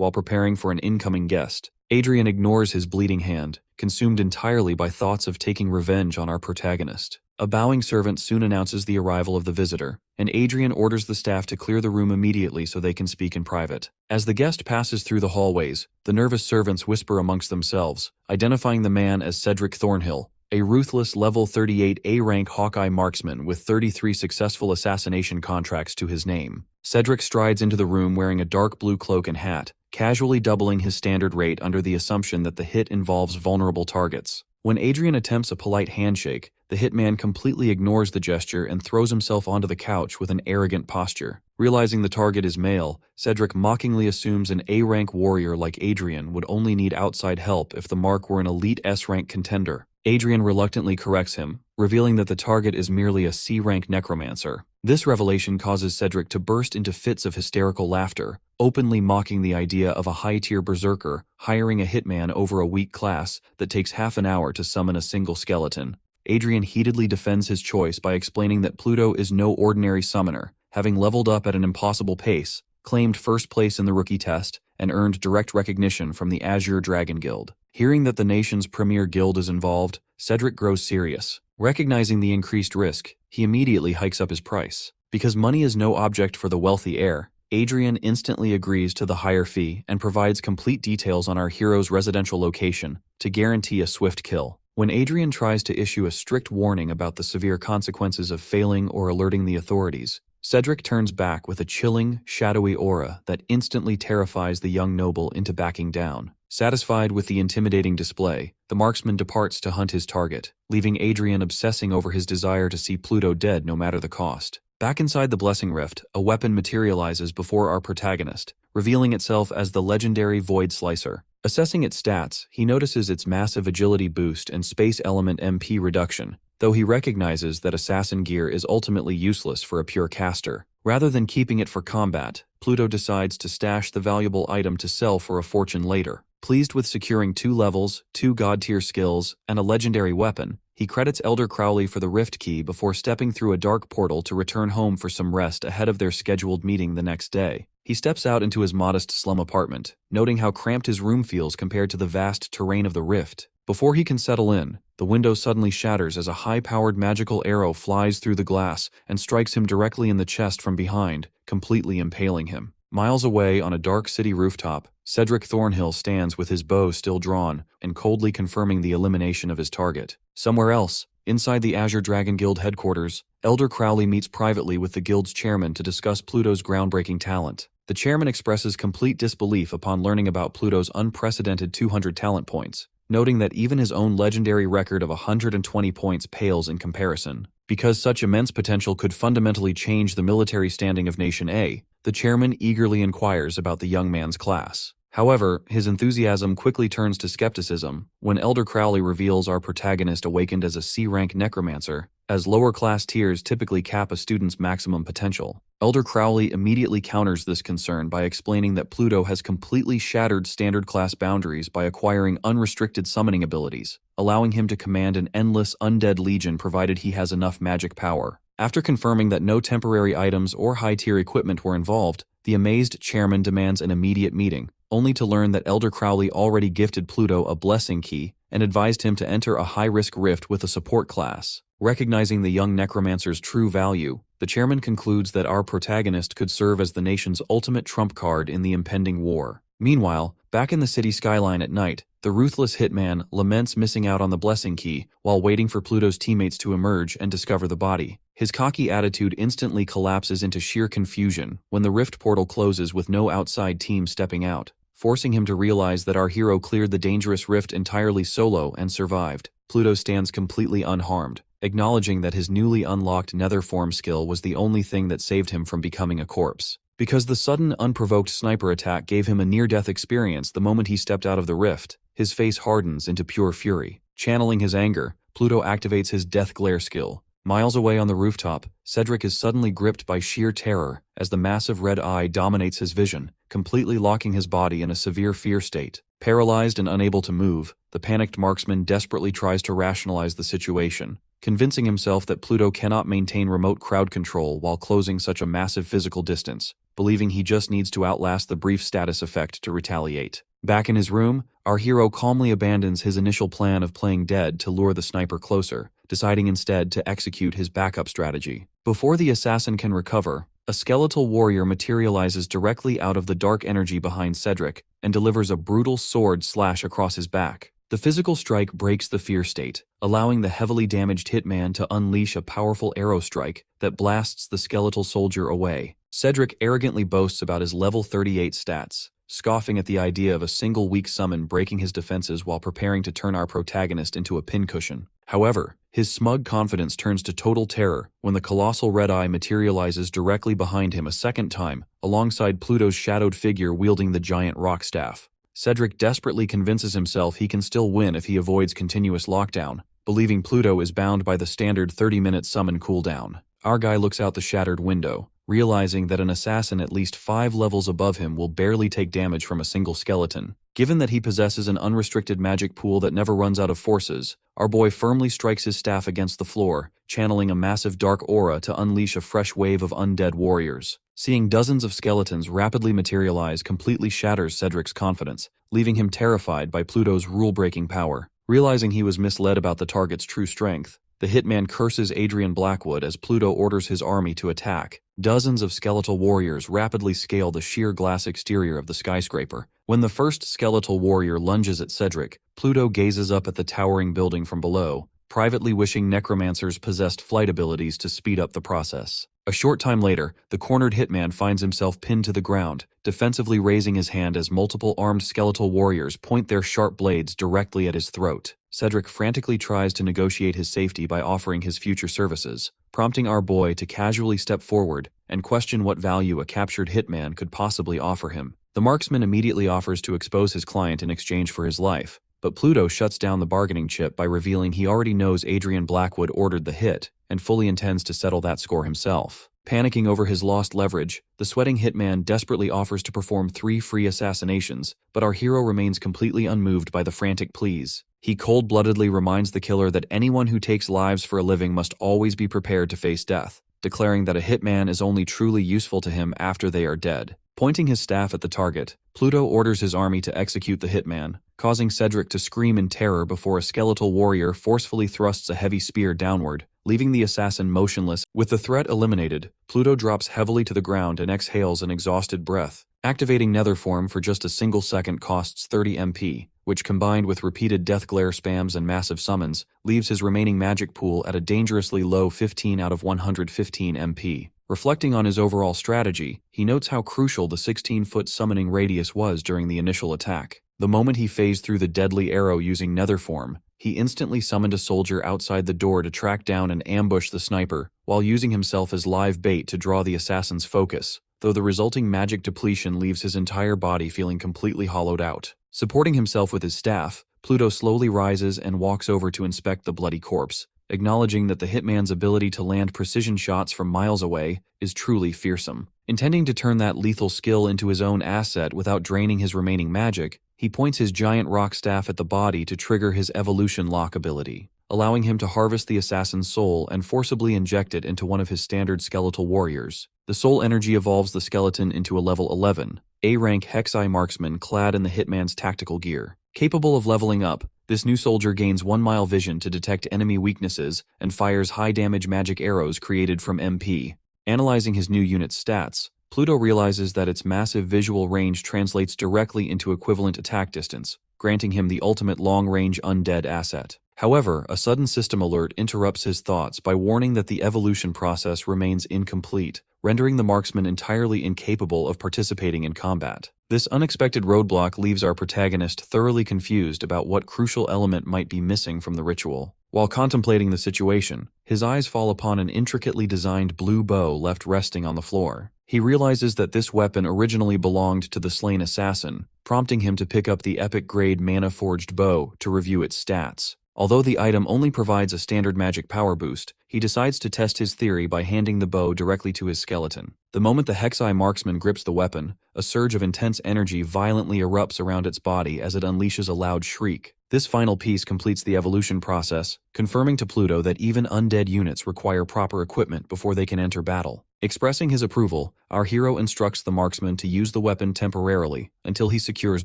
while preparing for an incoming guest. Adrian ignores his bleeding hand, consumed entirely by thoughts of taking revenge on our protagonist. A bowing servant soon announces the arrival of the visitor, and Adrian orders the staff to clear the room immediately so they can speak in private. As the guest passes through the hallways, the nervous servants whisper amongst themselves, identifying the man as Cedric Thornhill, a ruthless level 38 A-rank Hawkeye marksman with 33 successful assassination contracts to his name. Cedric strides into the room wearing a dark blue cloak and hat, casually doubling his standard rate under the assumption that the hit involves vulnerable targets. When Adrian attempts a polite handshake, the hitman completely ignores the gesture and throws himself onto the couch with an arrogant posture. Realizing the target is male, Cedric mockingly assumes an A-rank warrior like Adrian would only need outside help if the mark were an elite S-rank contender. Adrian reluctantly corrects him, revealing that the target is merely a C-rank necromancer. This revelation causes Cedric to burst into fits of hysterical laughter, openly mocking the idea of a high-tier berserker hiring a hitman over a weak class that takes half an hour to summon a single skeleton. Adrian heatedly defends his choice by explaining that Pluto is no ordinary summoner, having leveled up at an impossible pace, claimed first place in the rookie test, and earned direct recognition from the Azure Dragon Guild. Hearing that the nation's premier guild is involved, Cedric grows serious. Recognizing the increased risk, he immediately hikes up his price. Because money is no object for the wealthy heir, Adrian instantly agrees to the higher fee and provides complete details on our hero's residential location to guarantee a swift kill. When Adrian tries to issue a strict warning about the severe consequences of failing or alerting the authorities, Cedric turns back with a chilling, shadowy aura that instantly terrifies the young noble into backing down. Satisfied with the intimidating display, the marksman departs to hunt his target, leaving Adrian obsessing over his desire to see Pluto dead no matter the cost. Back inside the Blessing Rift, a weapon materializes before our protagonist, revealing itself as the legendary Void Slicer. Assessing its stats, he notices its massive agility boost and space element MP reduction, though he recognizes that assassin gear is ultimately useless for a pure caster. Rather than keeping it for combat, Pluto decides to stash the valuable item to sell for a fortune later. Pleased with securing 2 levels, 2 god-tier skills, and a legendary weapon, he credits Elder Crowley for the Rift Key before stepping through a dark portal to return home for some rest ahead of their scheduled meeting the next day. He steps out into his modest slum apartment, noting how cramped his room feels compared to the vast terrain of the Rift. Before he can settle in, the window suddenly shatters as a high-powered magical arrow flies through the glass and strikes him directly in the chest from behind, completely impaling him. Miles away on a dark city rooftop, Cedric Thornhill stands with his bow still drawn and coldly confirming the elimination of his target. Somewhere else, inside the Azure Dragon Guild headquarters, Elder Crowley meets privately with the guild's chairman to discuss Pluto's groundbreaking talent. The chairman expresses complete disbelief upon learning about Pluto's unprecedented 200 talent points, noting that even his own legendary record of 120 points pales in comparison. Because such immense potential could fundamentally change the military standing of Nation A, the chairman eagerly inquires about the young man's class. However, his enthusiasm quickly turns to skepticism when Elder Crowley reveals our protagonist awakened as a C-rank necromancer, as lower-class tiers typically cap a student's maximum potential. Elder Crowley immediately counters this concern by explaining that Pluto has completely shattered standard class boundaries by acquiring unrestricted summoning abilities, allowing him to command an endless undead legion provided he has enough magic power. After confirming that no temporary items or high-tier equipment were involved, the amazed chairman demands an immediate meeting, only to learn that Elder Crowley already gifted Pluto a blessing key and advised him to enter a high-risk rift with a support class. Recognizing the young necromancer's true value, the chairman concludes that our protagonist could serve as the nation's ultimate trump card in the impending war. Meanwhile, back in the city skyline at night, the ruthless hitman laments missing out on the blessing key while waiting for Pluto's teammates to emerge and discover the body. His cocky attitude instantly collapses into sheer confusion when the rift portal closes with no outside team stepping out, forcing him to realize that our hero cleared the dangerous rift entirely solo and survived. Pluto stands completely unharmed, acknowledging that his newly unlocked nether form skill was the only thing that saved him from becoming a corpse. Because the sudden, unprovoked sniper attack gave him a near-death experience the moment he stepped out of the rift, his face hardens into pure fury. Channeling his anger, Pluto activates his Death Glare skill, Miles away on the rooftop, Cedric is suddenly gripped by sheer terror as the massive red eye dominates his vision, completely locking his body in a severe fear state. Paralyzed and unable to move, the panicked marksman desperately tries to rationalize the situation, convincing himself that Pluto cannot maintain remote crowd control while closing such a massive physical distance, believing he just needs to outlast the brief status effect to retaliate. Back in his room, our hero calmly abandons his initial plan of playing dead to lure the sniper closer, deciding instead to execute his backup strategy. Before the assassin can recover, a skeletal warrior materializes directly out of the dark energy behind Cedric and delivers a brutal sword slash across his back. The physical strike breaks the fear state, allowing the heavily damaged hitman to unleash a powerful arrow strike that blasts the skeletal soldier away. Cedric arrogantly boasts about his level 38 stats, scoffing at the idea of a single weak summon breaking his defenses while preparing to turn our protagonist into a pincushion. However, his smug confidence turns to total terror when the colossal red eye materializes directly behind him a second time, alongside Pluto's shadowed figure wielding the giant rock staff. Cedric desperately convinces himself he can still win if he avoids continuous lockdown, believing Pluto is bound by the standard 30-minute summon cooldown. Our guy looks out the shattered window, realizing that an assassin at least 5 levels above him will barely take damage from a single skeleton. Given that he possesses an unrestricted magic pool that never runs out of forces, our boy firmly strikes his staff against the floor, channeling a massive dark aura to unleash a fresh wave of undead warriors. Seeing dozens of skeletons rapidly materialize completely shatters Cedric's confidence, leaving him terrified by Pluto's rule-breaking power. Realizing he was misled about the target's true strength, the hitman curses Adrian Blackwood as Pluto orders his army to attack. Dozens of skeletal warriors rapidly scale the sheer glass exterior of the skyscraper. When the first skeletal warrior lunges at Cedric, Pluto gazes up at the towering building from below, privately wishing necromancers possessed flight abilities to speed up the process. A short time later, the cornered hitman finds himself pinned to the ground, defensively raising his hand as multiple armed skeletal warriors point their sharp blades directly at his throat. Cedric frantically tries to negotiate his safety by offering his future services, prompting our boy to casually step forward and question what value a captured hitman could possibly offer him. The marksman immediately offers to expose his client in exchange for his life, but Pluto shuts down the bargaining chip by revealing he already knows Adrian Blackwood ordered the hit and fully intends to settle that score himself. Panicking over his lost leverage, the sweating hitman desperately offers to perform 3 free assassinations, but our hero remains completely unmoved by the frantic pleas. He cold-bloodedly reminds the killer that anyone who takes lives for a living must always be prepared to face death, declaring that a hitman is only truly useful to him after they are dead. Pointing his staff at the target, Pluto orders his army to execute the hitman, causing Cedric to scream in terror before a skeletal warrior forcefully thrusts a heavy spear downward, leaving the assassin motionless. With the threat eliminated, Pluto drops heavily to the ground and exhales an exhausted breath. Activating Nether Form for just a single second costs 30 MP, which combined with repeated death glare spams and massive summons, leaves his remaining magic pool at a dangerously low 15 out of 115 MP. Reflecting on his overall strategy, he notes how crucial the 16-foot summoning radius was during the initial attack. The moment he phased through the deadly arrow using Nether Form, he instantly summoned a soldier outside the door to track down and ambush the sniper, while using himself as live bait to draw the assassin's focus, though the resulting magic depletion leaves his entire body feeling completely hollowed out. Supporting himself with his staff, Pluto slowly rises and walks over to inspect the bloody corpse, acknowledging that the hitman's ability to land precision shots from miles away is truly fearsome. Intending to turn that lethal skill into his own asset without draining his remaining magic, he points his giant rock staff at the body to trigger his evolution lock ability, allowing him to harvest the assassin's soul and forcibly inject it into one of his standard skeletal warriors. The soul energy evolves the skeleton into a level 11, A-rank Hexi marksman clad in the hitman's tactical gear. Capable of leveling up, this new soldier gains 1-mile vision to detect enemy weaknesses and fires high-damage magic arrows created from MP. Analyzing his new unit's stats, Pluto realizes that its massive visual range translates directly into equivalent attack distance, granting him the ultimate long-range undead asset. However, a sudden system alert interrupts his thoughts by warning that the evolution process remains incomplete, rendering the marksman entirely incapable of participating in combat. This unexpected roadblock leaves our protagonist thoroughly confused about what crucial element might be missing from the ritual. While contemplating the situation, his eyes fall upon an intricately designed blue bow left resting on the floor. He realizes that this weapon originally belonged to the slain assassin, prompting him to pick up the epic-grade mana-forged bow to review its stats. Although the item only provides a standard magic power boost, he decides to test his theory by handing the bow directly to his skeleton. The moment the Hexai marksman grips the weapon, a surge of intense energy violently erupts around its body as it unleashes a loud shriek. This final piece completes the evolution process, confirming to Pluto that even undead units require proper equipment before they can enter battle. Expressing his approval, our hero instructs the marksman to use the weapon temporarily until he secures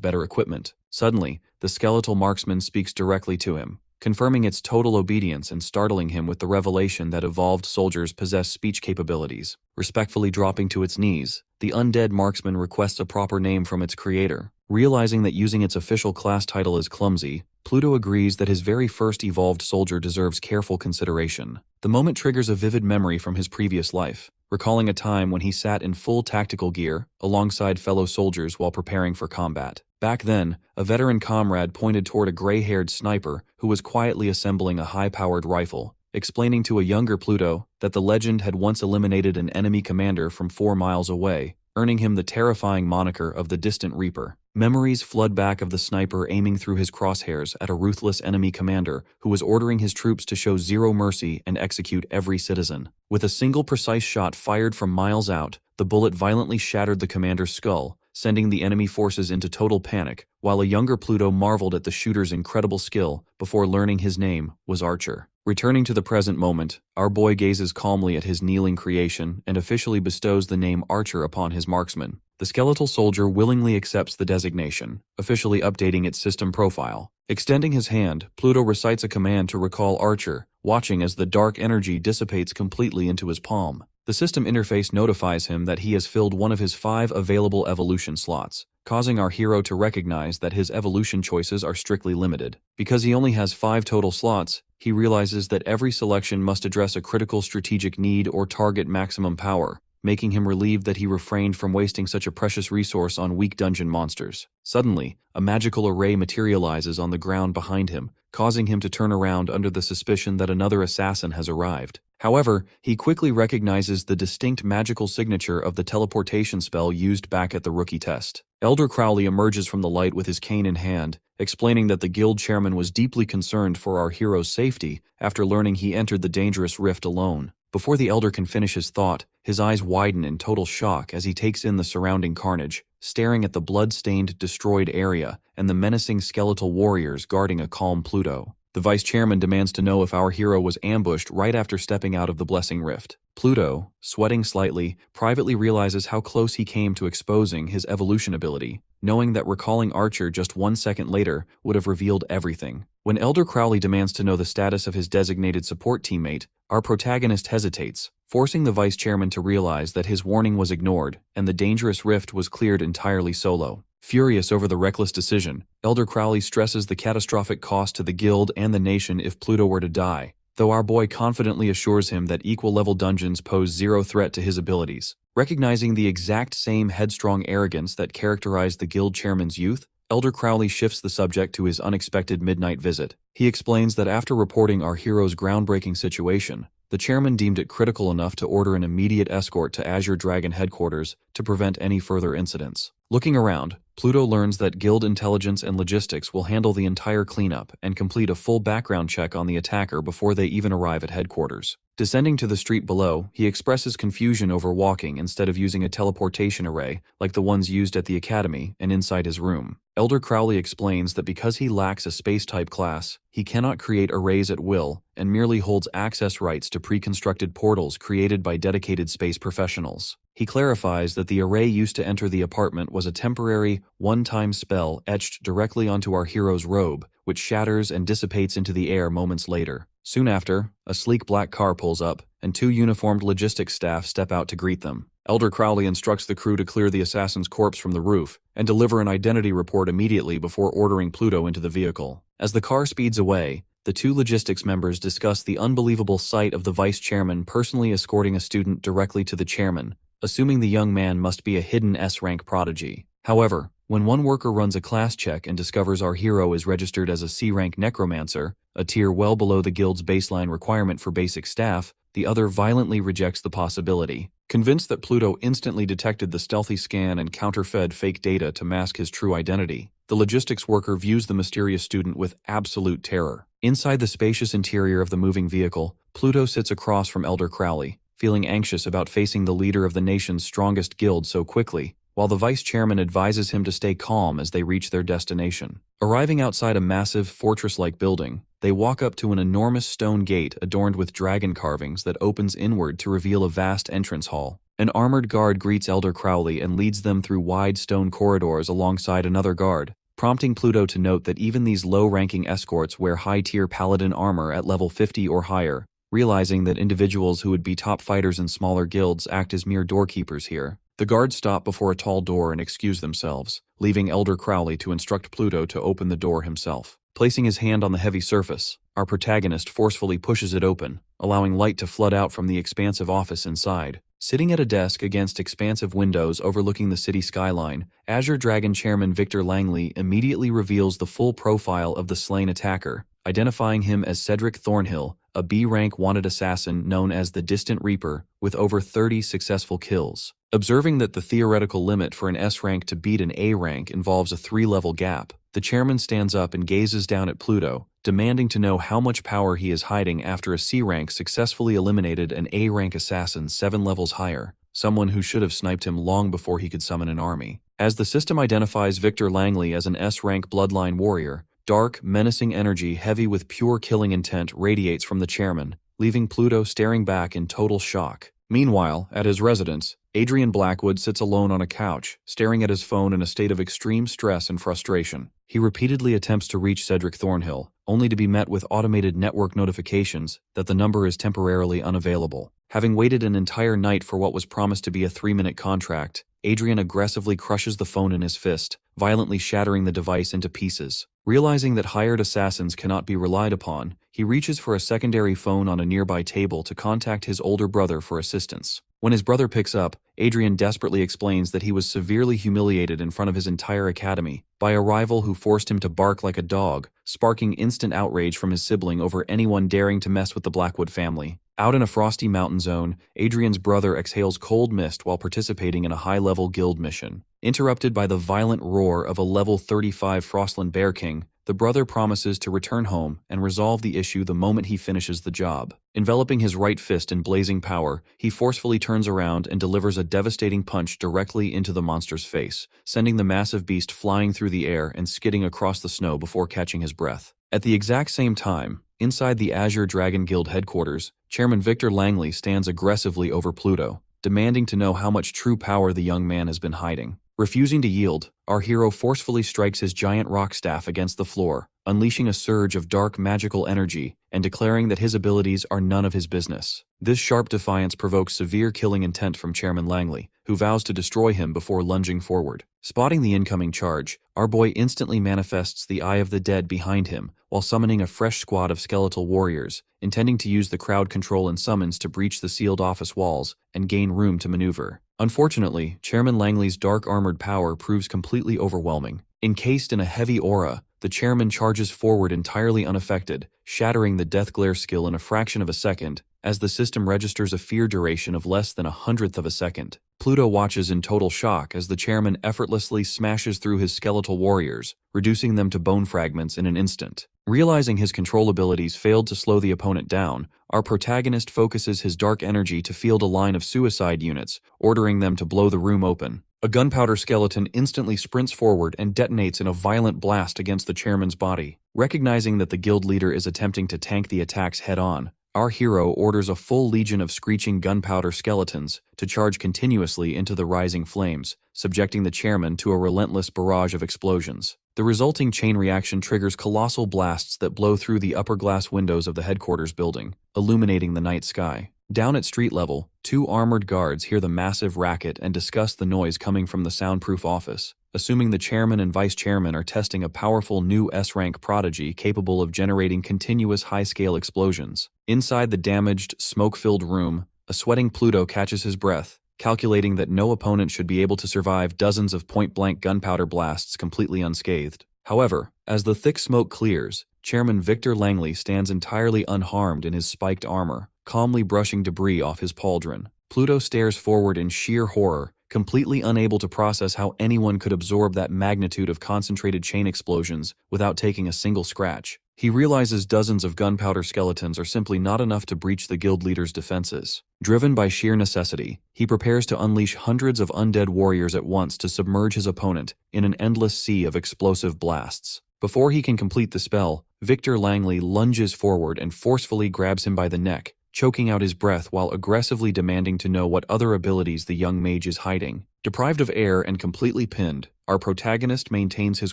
better equipment. Suddenly, the skeletal marksman speaks directly to him, confirming its total obedience and startling him with the revelation that evolved soldiers possess speech capabilities. Respectfully dropping to its knees, the undead marksman requests a proper name from its creator. Realizing that using its official class title is clumsy, Pluto agrees that his very first evolved soldier deserves careful consideration. The moment triggers a vivid memory from his previous life, recalling a time when he sat in full tactical gear alongside fellow soldiers while preparing for combat. Back then, a veteran comrade pointed toward a gray-haired sniper who was quietly assembling a high-powered rifle, explaining to a younger Pluto that the legend had once eliminated an enemy commander from 4 miles away, earning him the terrifying moniker of the Distant Reaper. Memories flood back of the sniper aiming through his crosshairs at a ruthless enemy commander who was ordering his troops to show zero mercy and execute every citizen. With a single precise shot fired from miles out, the bullet violently shattered the commander's skull, sending the enemy forces into total panic, while a younger Pluto marveled at the shooter's incredible skill before learning his name was Archer. Returning to the present moment, our boy gazes calmly at his kneeling creation and officially bestows the name Archer upon his marksman. The skeletal soldier willingly accepts the designation, officially updating its system profile. Extending his hand, Pluto recites a command to recall Archer, watching as the dark energy dissipates completely into his palm. The system interface notifies him that he has filled one of his 5 available evolution slots, causing our hero to recognize that his evolution choices are strictly limited. Because he only has 5 total slots, he realizes that every selection must address a critical strategic need or target maximum power, making him relieved that he refrained from wasting such a precious resource on weak dungeon monsters. Suddenly, a magical array materializes on the ground behind him, causing him to turn around under the suspicion that another assassin has arrived. However, he quickly recognizes the distinct magical signature of the teleportation spell used back at the rookie test. Elder Crowley emerges from the light with his cane in hand, explaining that the guild chairman was deeply concerned for our hero's safety after learning he entered the dangerous rift alone. Before the elder can finish his thought, his eyes widen in total shock as he takes in the surrounding carnage, staring at the blood-stained, destroyed area and the menacing skeletal warriors guarding a calm Pluto. The vice chairman demands to know if our hero was ambushed right after stepping out of the Blessing Rift. Pluto, sweating slightly, privately realizes how close he came to exposing his evolution ability, knowing that recalling Archer just 1 second later would have revealed everything. When Elder Crowley demands to know the status of his designated support teammate, our protagonist hesitates, forcing the vice chairman to realize that his warning was ignored and the dangerous rift was cleared entirely solo. Furious over the reckless decision, Elder Crowley stresses the catastrophic cost to the guild and the nation if Pluto were to die, though our boy confidently assures him that equal-level dungeons pose zero threat to his abilities. Recognizing the exact same headstrong arrogance that characterized the guild chairman's youth, Elder Crowley shifts the subject to his unexpected midnight visit. He explains that after reporting our hero's groundbreaking situation, the chairman deemed it critical enough to order an immediate escort to Azure Dragon headquarters to prevent any further incidents. Looking around, Pluto learns that guild intelligence and logistics will handle the entire cleanup and complete a full background check on the attacker before they even arrive at headquarters. Descending to the street below, he expresses confusion over walking instead of using a teleportation array like the ones used at the academy and inside his room. Elder Crowley explains that because he lacks a space-type class, he cannot create arrays at will and merely holds access rights to pre-constructed portals created by dedicated space professionals. He clarifies that the array used to enter the apartment was a temporary, one-time spell etched directly onto our hero's robe, which shatters and dissipates into the air moments later. Soon after, a sleek black car pulls up, and 2 uniformed logistics staff step out to greet them. Elder Crowley instructs the crew to clear the assassin's corpse from the roof and deliver an identity report immediately before ordering Pluto into the vehicle. As the car speeds away, the 2 logistics members discuss the unbelievable sight of the vice chairman personally escorting a student directly to the chairman, assuming the young man must be a hidden S-rank prodigy. However, when one worker runs a class check and discovers our hero is registered as a C-rank necromancer, a tier well below the guild's baseline requirement for basic staff, the other violently rejects the possibility. Convinced that Pluto instantly detected the stealthy scan and counterfeit fake data to mask his true identity, The logistics worker views the mysterious student with absolute terror. Inside the spacious interior of the moving vehicle, Pluto sits across from Elder Crowley, feeling anxious about facing the leader of the nation's strongest guild so quickly, while the vice chairman advises him to stay calm as they reach their destination. Arriving outside a massive, fortress-like building, they walk up to an enormous stone gate adorned with dragon carvings that opens inward to reveal a vast entrance hall. An armored guard greets Elder Crowley and leads them through wide stone corridors alongside another guard, prompting Pluto to note that even these low-ranking escorts wear high-tier paladin armor at level 50 or higher, realizing that individuals who would be top fighters in smaller guilds act as mere doorkeepers here. The guards stop before a tall door and excuse themselves, leaving Elder Crowley to instruct Pluto to open the door himself. Placing his hand on the heavy surface, our protagonist forcefully pushes it open, allowing light to flood out from the expansive office inside. Sitting at a desk against expansive windows overlooking the city skyline, Azure Dragon Chairman Victor Langley immediately reveals the full profile of the slain attacker, identifying him as Cedric Thornhill, a B-rank wanted assassin known as the Distant Reaper, with over 30 successful kills. Observing that the theoretical limit for an S rank to beat an A rank involves a 3-level gap, the chairman stands up and gazes down at Pluto, demanding to know how much power he is hiding after a C rank successfully eliminated an A rank assassin 7 levels higher, someone who should have sniped him long before he could summon an army. As the system identifies Victor Langley as an S rank bloodline warrior, dark, menacing energy heavy with pure killing intent radiates from the chairman, leaving Pluto staring back in total shock. Meanwhile, at his residence, Adrian Blackwood sits alone on a couch, staring at his phone in a state of extreme stress and frustration. He repeatedly attempts to reach Cedric Thornhill, only to be met with automated network notifications that the number is temporarily unavailable. Having waited an entire night for what was promised to be a 3-minute contract, Adrian aggressively crushes the phone in his fist, violently shattering the device into pieces. Realizing that hired assassins cannot be relied upon, he reaches for a secondary phone on a nearby table to contact his older brother for assistance. When his brother picks up, Adrian desperately explains that he was severely humiliated in front of his entire academy by a rival who forced him to bark like a dog, sparking instant outrage from his sibling over anyone daring to mess with the Blackwood family. Out in a frosty mountain zone, Adrian's brother exhales cold mist while participating in a high-level guild mission. Interrupted by the violent roar of a level 35 Frostland Bear King, the brother promises to return home and resolve the issue the moment he finishes the job. Enveloping his right fist in blazing power, he forcefully turns around and delivers a devastating punch directly into the monster's face, sending the massive beast flying through the air and skidding across the snow before catching his breath. At the exact same time, inside the Azure Dragon Guild headquarters, Chairman Victor Langley stands aggressively over Pluto, demanding to know how much true power the young man has been hiding. Refusing to yield, our hero forcefully strikes his giant rock staff against the floor, unleashing a surge of dark magical energy and declaring that his abilities are none of his business. This sharp defiance provokes severe killing intent from Chairman Langley, who vows to destroy him before lunging forward. Spotting the incoming charge, our boy instantly manifests the Eye of the Dead behind him while summoning a fresh squad of skeletal warriors, intending to use the crowd control and summons to breach the sealed office walls and gain room to maneuver. Unfortunately, Chairman Langley's dark armored power proves completely overwhelming. Encased in a heavy aura, the chairman charges forward entirely unaffected, shattering the Death Glare skill in a fraction of a second, as the system registers a fear duration of less than 1/100th of a second. Pluto watches in total shock as the chairman effortlessly smashes through his skeletal warriors, reducing them to bone fragments in an instant. Realizing his control abilities failed to slow the opponent down, our protagonist focuses his dark energy to field a line of suicide units, ordering them to blow the room open. A gunpowder skeleton instantly sprints forward and detonates in a violent blast against the chairman's body. Recognizing that the guild leader is attempting to tank the attacks head-on, our hero orders a full legion of screeching gunpowder skeletons to charge continuously into the rising flames, subjecting the chairman to a relentless barrage of explosions. The resulting chain reaction triggers colossal blasts that blow through the upper glass windows of the headquarters building, illuminating the night sky. Down at street level, 2 armored guards hear the massive racket and discuss the noise coming from the soundproof office, assuming the chairman and vice chairman are testing a powerful new S-rank prodigy capable of generating continuous high-scale explosions. Inside the damaged, smoke-filled room, a sweating Pluto catches his breath, calculating that no opponent should be able to survive dozens of point-blank gunpowder blasts completely unscathed. However, as the thick smoke clears, Chairman Victor Langley stands entirely unharmed in his spiked armor, calmly brushing debris off his pauldron. Pluto stares forward in sheer horror, completely unable to process how anyone could absorb that magnitude of concentrated chain explosions without taking a single scratch. He realizes dozens of gunpowder skeletons are simply not enough to breach the guild leader's defenses. Driven by sheer necessity, he prepares to unleash hundreds of undead warriors at once to submerge his opponent in an endless sea of explosive blasts. Before he can complete the spell, Victor Langley lunges forward and forcefully grabs him by the neck, choking out his breath while aggressively demanding to know what other abilities the young mage is hiding. Deprived of air and completely pinned, our protagonist maintains his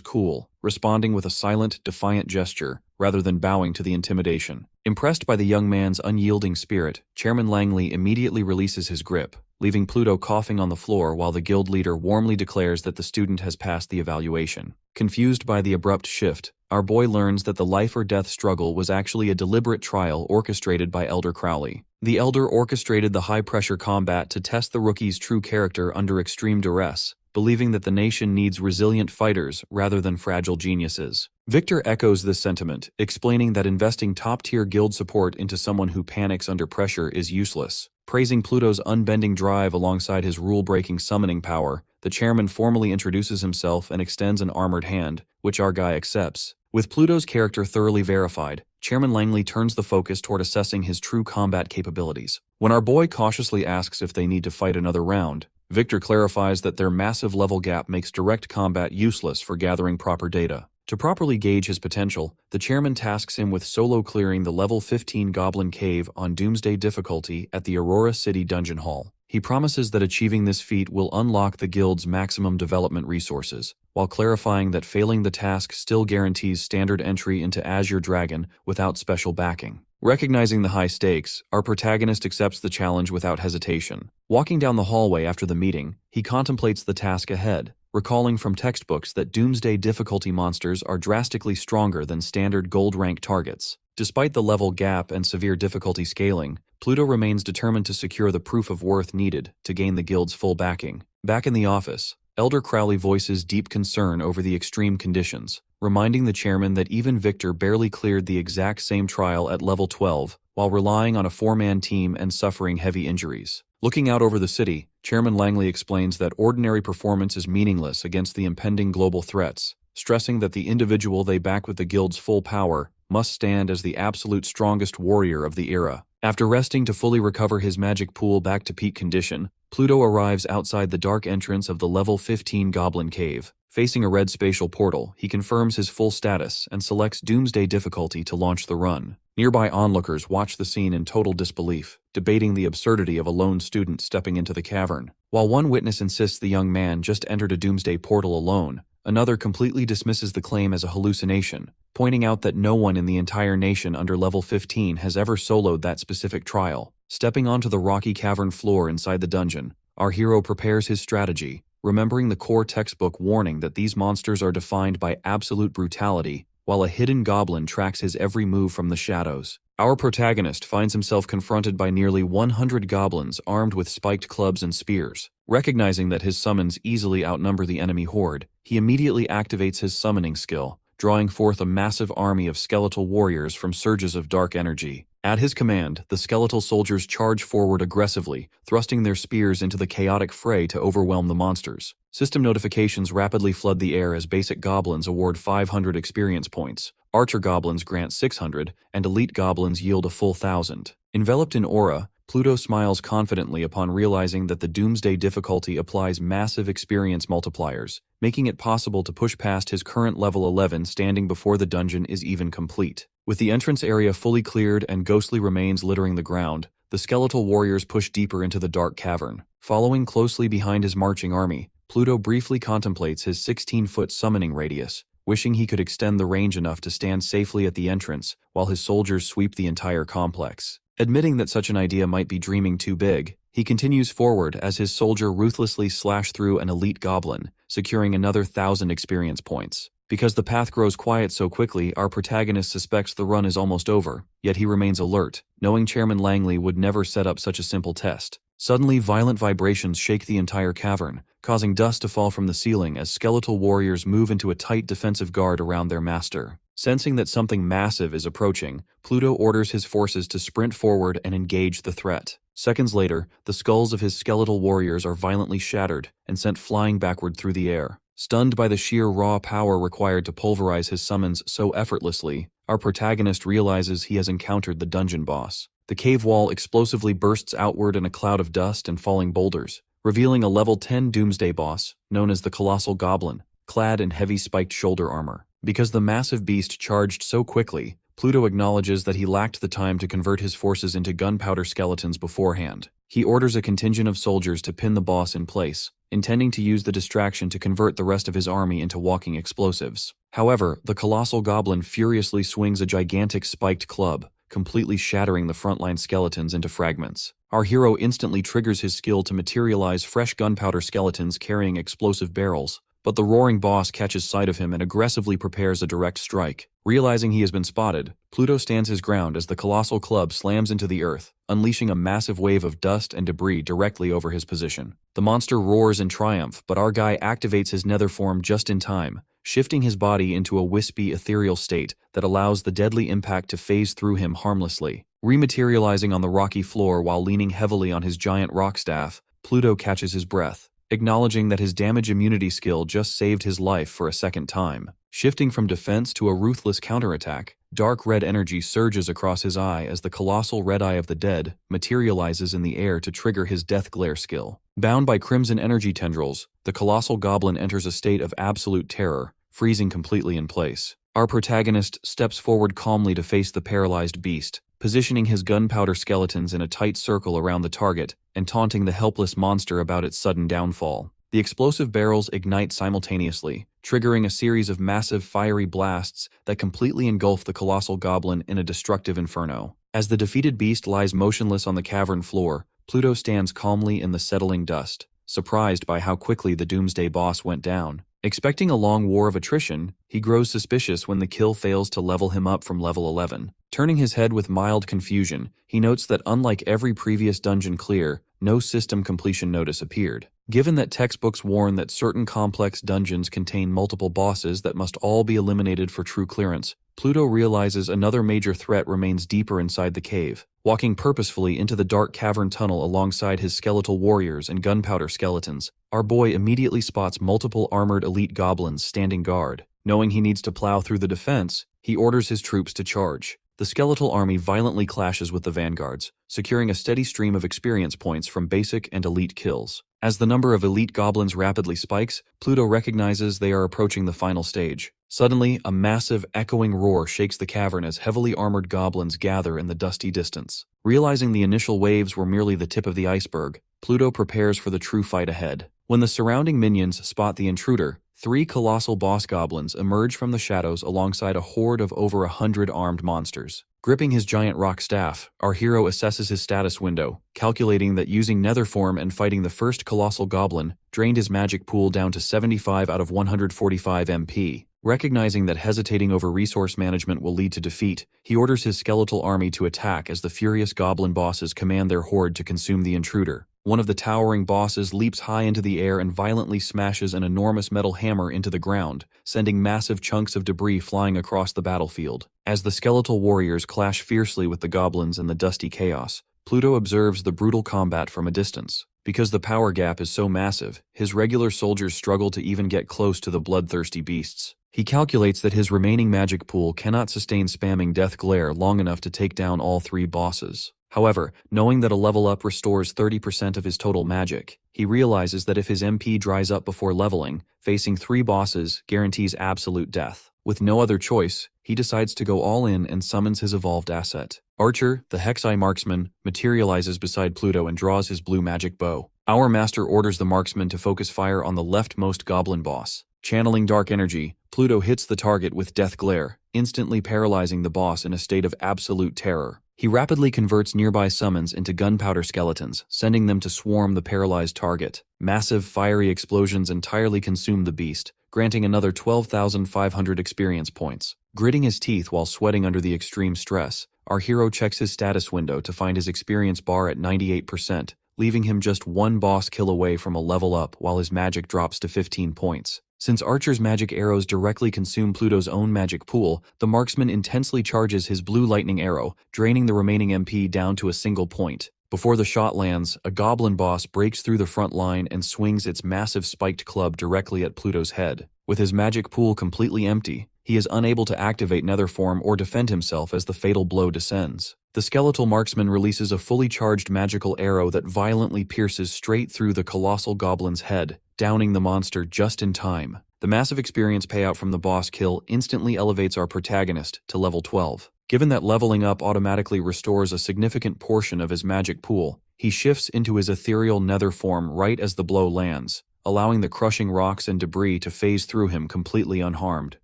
cool, responding with a silent, defiant gesture, rather than bowing to the intimidation. Impressed by the young man's unyielding spirit, Chairman Langley immediately releases his grip, leaving Pluto coughing on the floor while the guild leader warmly declares that the student has passed the evaluation. Confused by the abrupt shift, our boy learns that the life-or-death struggle was actually a deliberate trial orchestrated by Elder Crowley. The Elder orchestrated the high-pressure combat to test the rookie's true character under extreme duress, believing that the nation needs resilient fighters rather than fragile geniuses. Victor echoes this sentiment, explaining that investing top-tier guild support into someone who panics under pressure is useless. Praising Pluto's unbending drive alongside his rule-breaking summoning power, the chairman formally introduces himself and extends an armored hand, which our guy accepts. With Pluto's character thoroughly verified, Chairman Langley turns the focus toward assessing his true combat capabilities. When our boy cautiously asks if they need to fight another round, Victor clarifies that their massive level gap makes direct combat useless for gathering proper data. To properly gauge his potential, the chairman tasks him with solo clearing the level 15 Goblin Cave on Doomsday difficulty at the Aurora City Dungeon Hall. He promises that achieving this feat will unlock the guild's maximum development resources, while clarifying that failing the task still guarantees standard entry into Azure Dragon without special backing. Recognizing the high stakes, our protagonist accepts the challenge without hesitation. Walking down the hallway after the meeting, he contemplates the task ahead, recalling from textbooks that Doomsday difficulty monsters are drastically stronger than standard gold-rank targets. Despite the level gap and severe difficulty scaling, Pluto remains determined to secure the proof of worth needed to gain the guild's full backing. Back in the office, Elder Crowley voices deep concern over the extreme conditions, reminding the chairman that even Victor barely cleared the exact same trial at level 12 while relying on a four-man team and suffering heavy injuries. Looking out over the city, Chairman Langley explains that ordinary performance is meaningless against the impending global threats, stressing that the individual they back with the guild's full power must stand as the absolute strongest warrior of the era. After resting to fully recover his magic pool back to peak condition, Pluto arrives outside the dark entrance of the level 15 Goblin Cave. Facing a red spatial portal, he confirms his full status and selects Doomsday difficulty to launch the run. Nearby onlookers watch the scene in total disbelief, debating the absurdity of a lone student stepping into the cavern. While one witness insists the young man just entered a Doomsday portal alone, another completely dismisses the claim as a hallucination, pointing out that no one in the entire nation under level 15 has ever soloed that specific trial. Stepping onto the rocky cavern floor inside the dungeon, our hero prepares his strategy, remembering the core textbook warning that these monsters are defined by absolute brutality, while a hidden goblin tracks his every move from the shadows. Our protagonist finds himself confronted by nearly 100 goblins armed with spiked clubs and spears. Recognizing that his summons easily outnumber the enemy horde, he immediately activates his summoning skill, drawing forth a massive army of skeletal warriors from surges of dark energy. At his command, the skeletal soldiers charge forward aggressively, thrusting their spears into the chaotic fray to overwhelm the monsters. System notifications rapidly flood the air as basic goblins award 500 experience points, archer goblins grant 600, and elite goblins yield a full 1,000. Enveloped in aura, Pluto smiles confidently upon realizing that the Doomsday difficulty applies massive experience multipliers, making it possible to push past his current level 11 standing before the dungeon is even complete. With the entrance area fully cleared and ghostly remains littering the ground, the skeletal warriors push deeper into the dark cavern. Following closely behind his marching army, Pluto briefly contemplates his 16-foot summoning radius, wishing he could extend the range enough to stand safely at the entrance while his soldiers sweep the entire complex. Admitting that such an idea might be dreaming too big, he continues forward as his soldier ruthlessly slash through an elite goblin, securing another 1,000 experience points. Because the path grows quiet so quickly, our protagonist suspects the run is almost over, yet he remains alert, knowing Chairman Langley would never set up such a simple test. Suddenly, violent vibrations shake the entire cavern, causing dust to fall from the ceiling as skeletal warriors move into a tight defensive guard around their master. Sensing that something massive is approaching, Pluto orders his forces to sprint forward and engage the threat. Seconds later, the skulls of his skeletal warriors are violently shattered and sent flying backward through the air. Stunned by the sheer raw power required to pulverize his summons so effortlessly, our protagonist realizes he has encountered the dungeon boss. The cave wall explosively bursts outward in a cloud of dust and falling boulders, revealing a level 10 doomsday boss, known as the Colossal Goblin, clad in heavy spiked shoulder armor. Because the massive beast charged so quickly, Pluto acknowledges that he lacked the time to convert his forces into gunpowder skeletons beforehand. He orders a contingent of soldiers to pin the boss in place, intending to use the distraction to convert the rest of his army into walking explosives. However, the Colossal Goblin furiously swings a gigantic spiked club, completely shattering the frontline skeletons into fragments. Our hero instantly triggers his skill to materialize fresh gunpowder skeletons carrying explosive barrels, but the roaring boss catches sight of him and aggressively prepares a direct strike. Realizing he has been spotted, Pluto stands his ground as the colossal club slams into the earth, unleashing a massive wave of dust and debris directly over his position. The monster roars in triumph, but our guy activates his nether form just in time, shifting his body into a wispy, ethereal state that allows the deadly impact to phase through him harmlessly. Rematerializing on the rocky floor while leaning heavily on his giant rock staff, Pluto catches his breath, acknowledging that his damage immunity skill just saved his life for a second time. Shifting from defense to a ruthless counterattack, dark red energy surges across his eye as the colossal red eye of the dead materializes in the air to trigger his death glare skill. Bound by crimson energy tendrils, the colossal goblin enters a state of absolute terror, freezing completely in place. Our protagonist steps forward calmly to face the paralyzed beast, positioning his gunpowder skeletons in a tight circle around the target and taunting the helpless monster about its sudden downfall. The explosive barrels ignite simultaneously, triggering a series of massive fiery blasts that completely engulf the colossal goblin in a destructive inferno. As the defeated beast lies motionless on the cavern floor, Pluto stands calmly in the settling dust, surprised by how quickly the doomsday boss went down. Expecting a long war of attrition, he grows suspicious when the kill fails to level him up from level 11. Turning his head with mild confusion, he notes that unlike every previous dungeon clear, no system completion notice appeared. Given that textbooks warn that certain complex dungeons contain multiple bosses that must all be eliminated for true clearance, Pluto realizes another major threat remains deeper inside the cave. Walking purposefully into the dark cavern tunnel alongside his skeletal warriors and gunpowder skeletons, our boy immediately spots multiple armored elite goblins standing guard. Knowing he needs to plow through the defense, he orders his troops to charge. The skeletal army violently clashes with the vanguards, securing a steady stream of experience points from basic and elite kills. As the number of elite goblins rapidly spikes, Pluto recognizes they are approaching the final stage. Suddenly, a massive, echoing roar shakes the cavern as heavily armored goblins gather in the dusty distance. Realizing the initial waves were merely the tip of the iceberg, Pluto prepares for the true fight ahead. When the surrounding minions spot the intruder, 3 colossal boss goblins emerge from the shadows alongside a horde of over 100 armed monsters. Gripping his giant rock staff, our hero assesses his status window, calculating that using nether form and fighting the first colossal goblin drained his magic pool down to 75 out of 145 MP. Recognizing that hesitating over resource management will lead to defeat, he orders his skeletal army to attack as the furious goblin bosses command their horde to consume the intruder. One of the towering bosses leaps high into the air and violently smashes an enormous metal hammer into the ground, sending massive chunks of debris flying across the battlefield. As the skeletal warriors clash fiercely with the goblins in the dusty chaos, Pluto observes the brutal combat from a distance. Because the power gap is so massive, his regular soldiers struggle to even get close to the bloodthirsty beasts. He calculates that his remaining magic pool cannot sustain spamming Death Glare long enough to take down all 3 bosses. However, knowing that a level up restores 30% of his total magic, he realizes that if his MP dries up before leveling, facing 3 bosses guarantees absolute death. With no other choice, he decides to go all in and summons his evolved asset. Archer, the Hexeye marksman, materializes beside Pluto and draws his blue magic bow. Our master orders the marksman to focus fire on the leftmost goblin boss. Channeling dark energy, Pluto hits the target with Death Glare, instantly paralyzing the boss in a state of absolute terror. He rapidly converts nearby summons into gunpowder skeletons, sending them to swarm the paralyzed target. Massive fiery explosions entirely consume the beast, granting another 12,500 experience points. Gritting his teeth while sweating under the extreme stress, our hero checks his status window to find his experience bar at 98%, leaving him just 1 boss kill away from a level up while his magic drops to 15 points. Since Archer's magic arrows directly consume Pluto's own magic pool, the marksman intensely charges his blue lightning arrow, draining the remaining MP down to a single point. Before the shot lands, a goblin boss breaks through the front line and swings its massive spiked club directly at Pluto's head. With his magic pool completely empty, he is unable to activate Nether form or defend himself as the fatal blow descends. The skeletal marksman releases a fully charged magical arrow that violently pierces straight through the colossal goblin's head, downing the monster just in time. The massive experience payout from the boss kill instantly elevates our protagonist to level 12. Given that leveling up automatically restores a significant portion of his magic pool, he shifts into his ethereal nether form right as the blow lands, allowing the crushing rocks and debris to phase through him completely unharmed.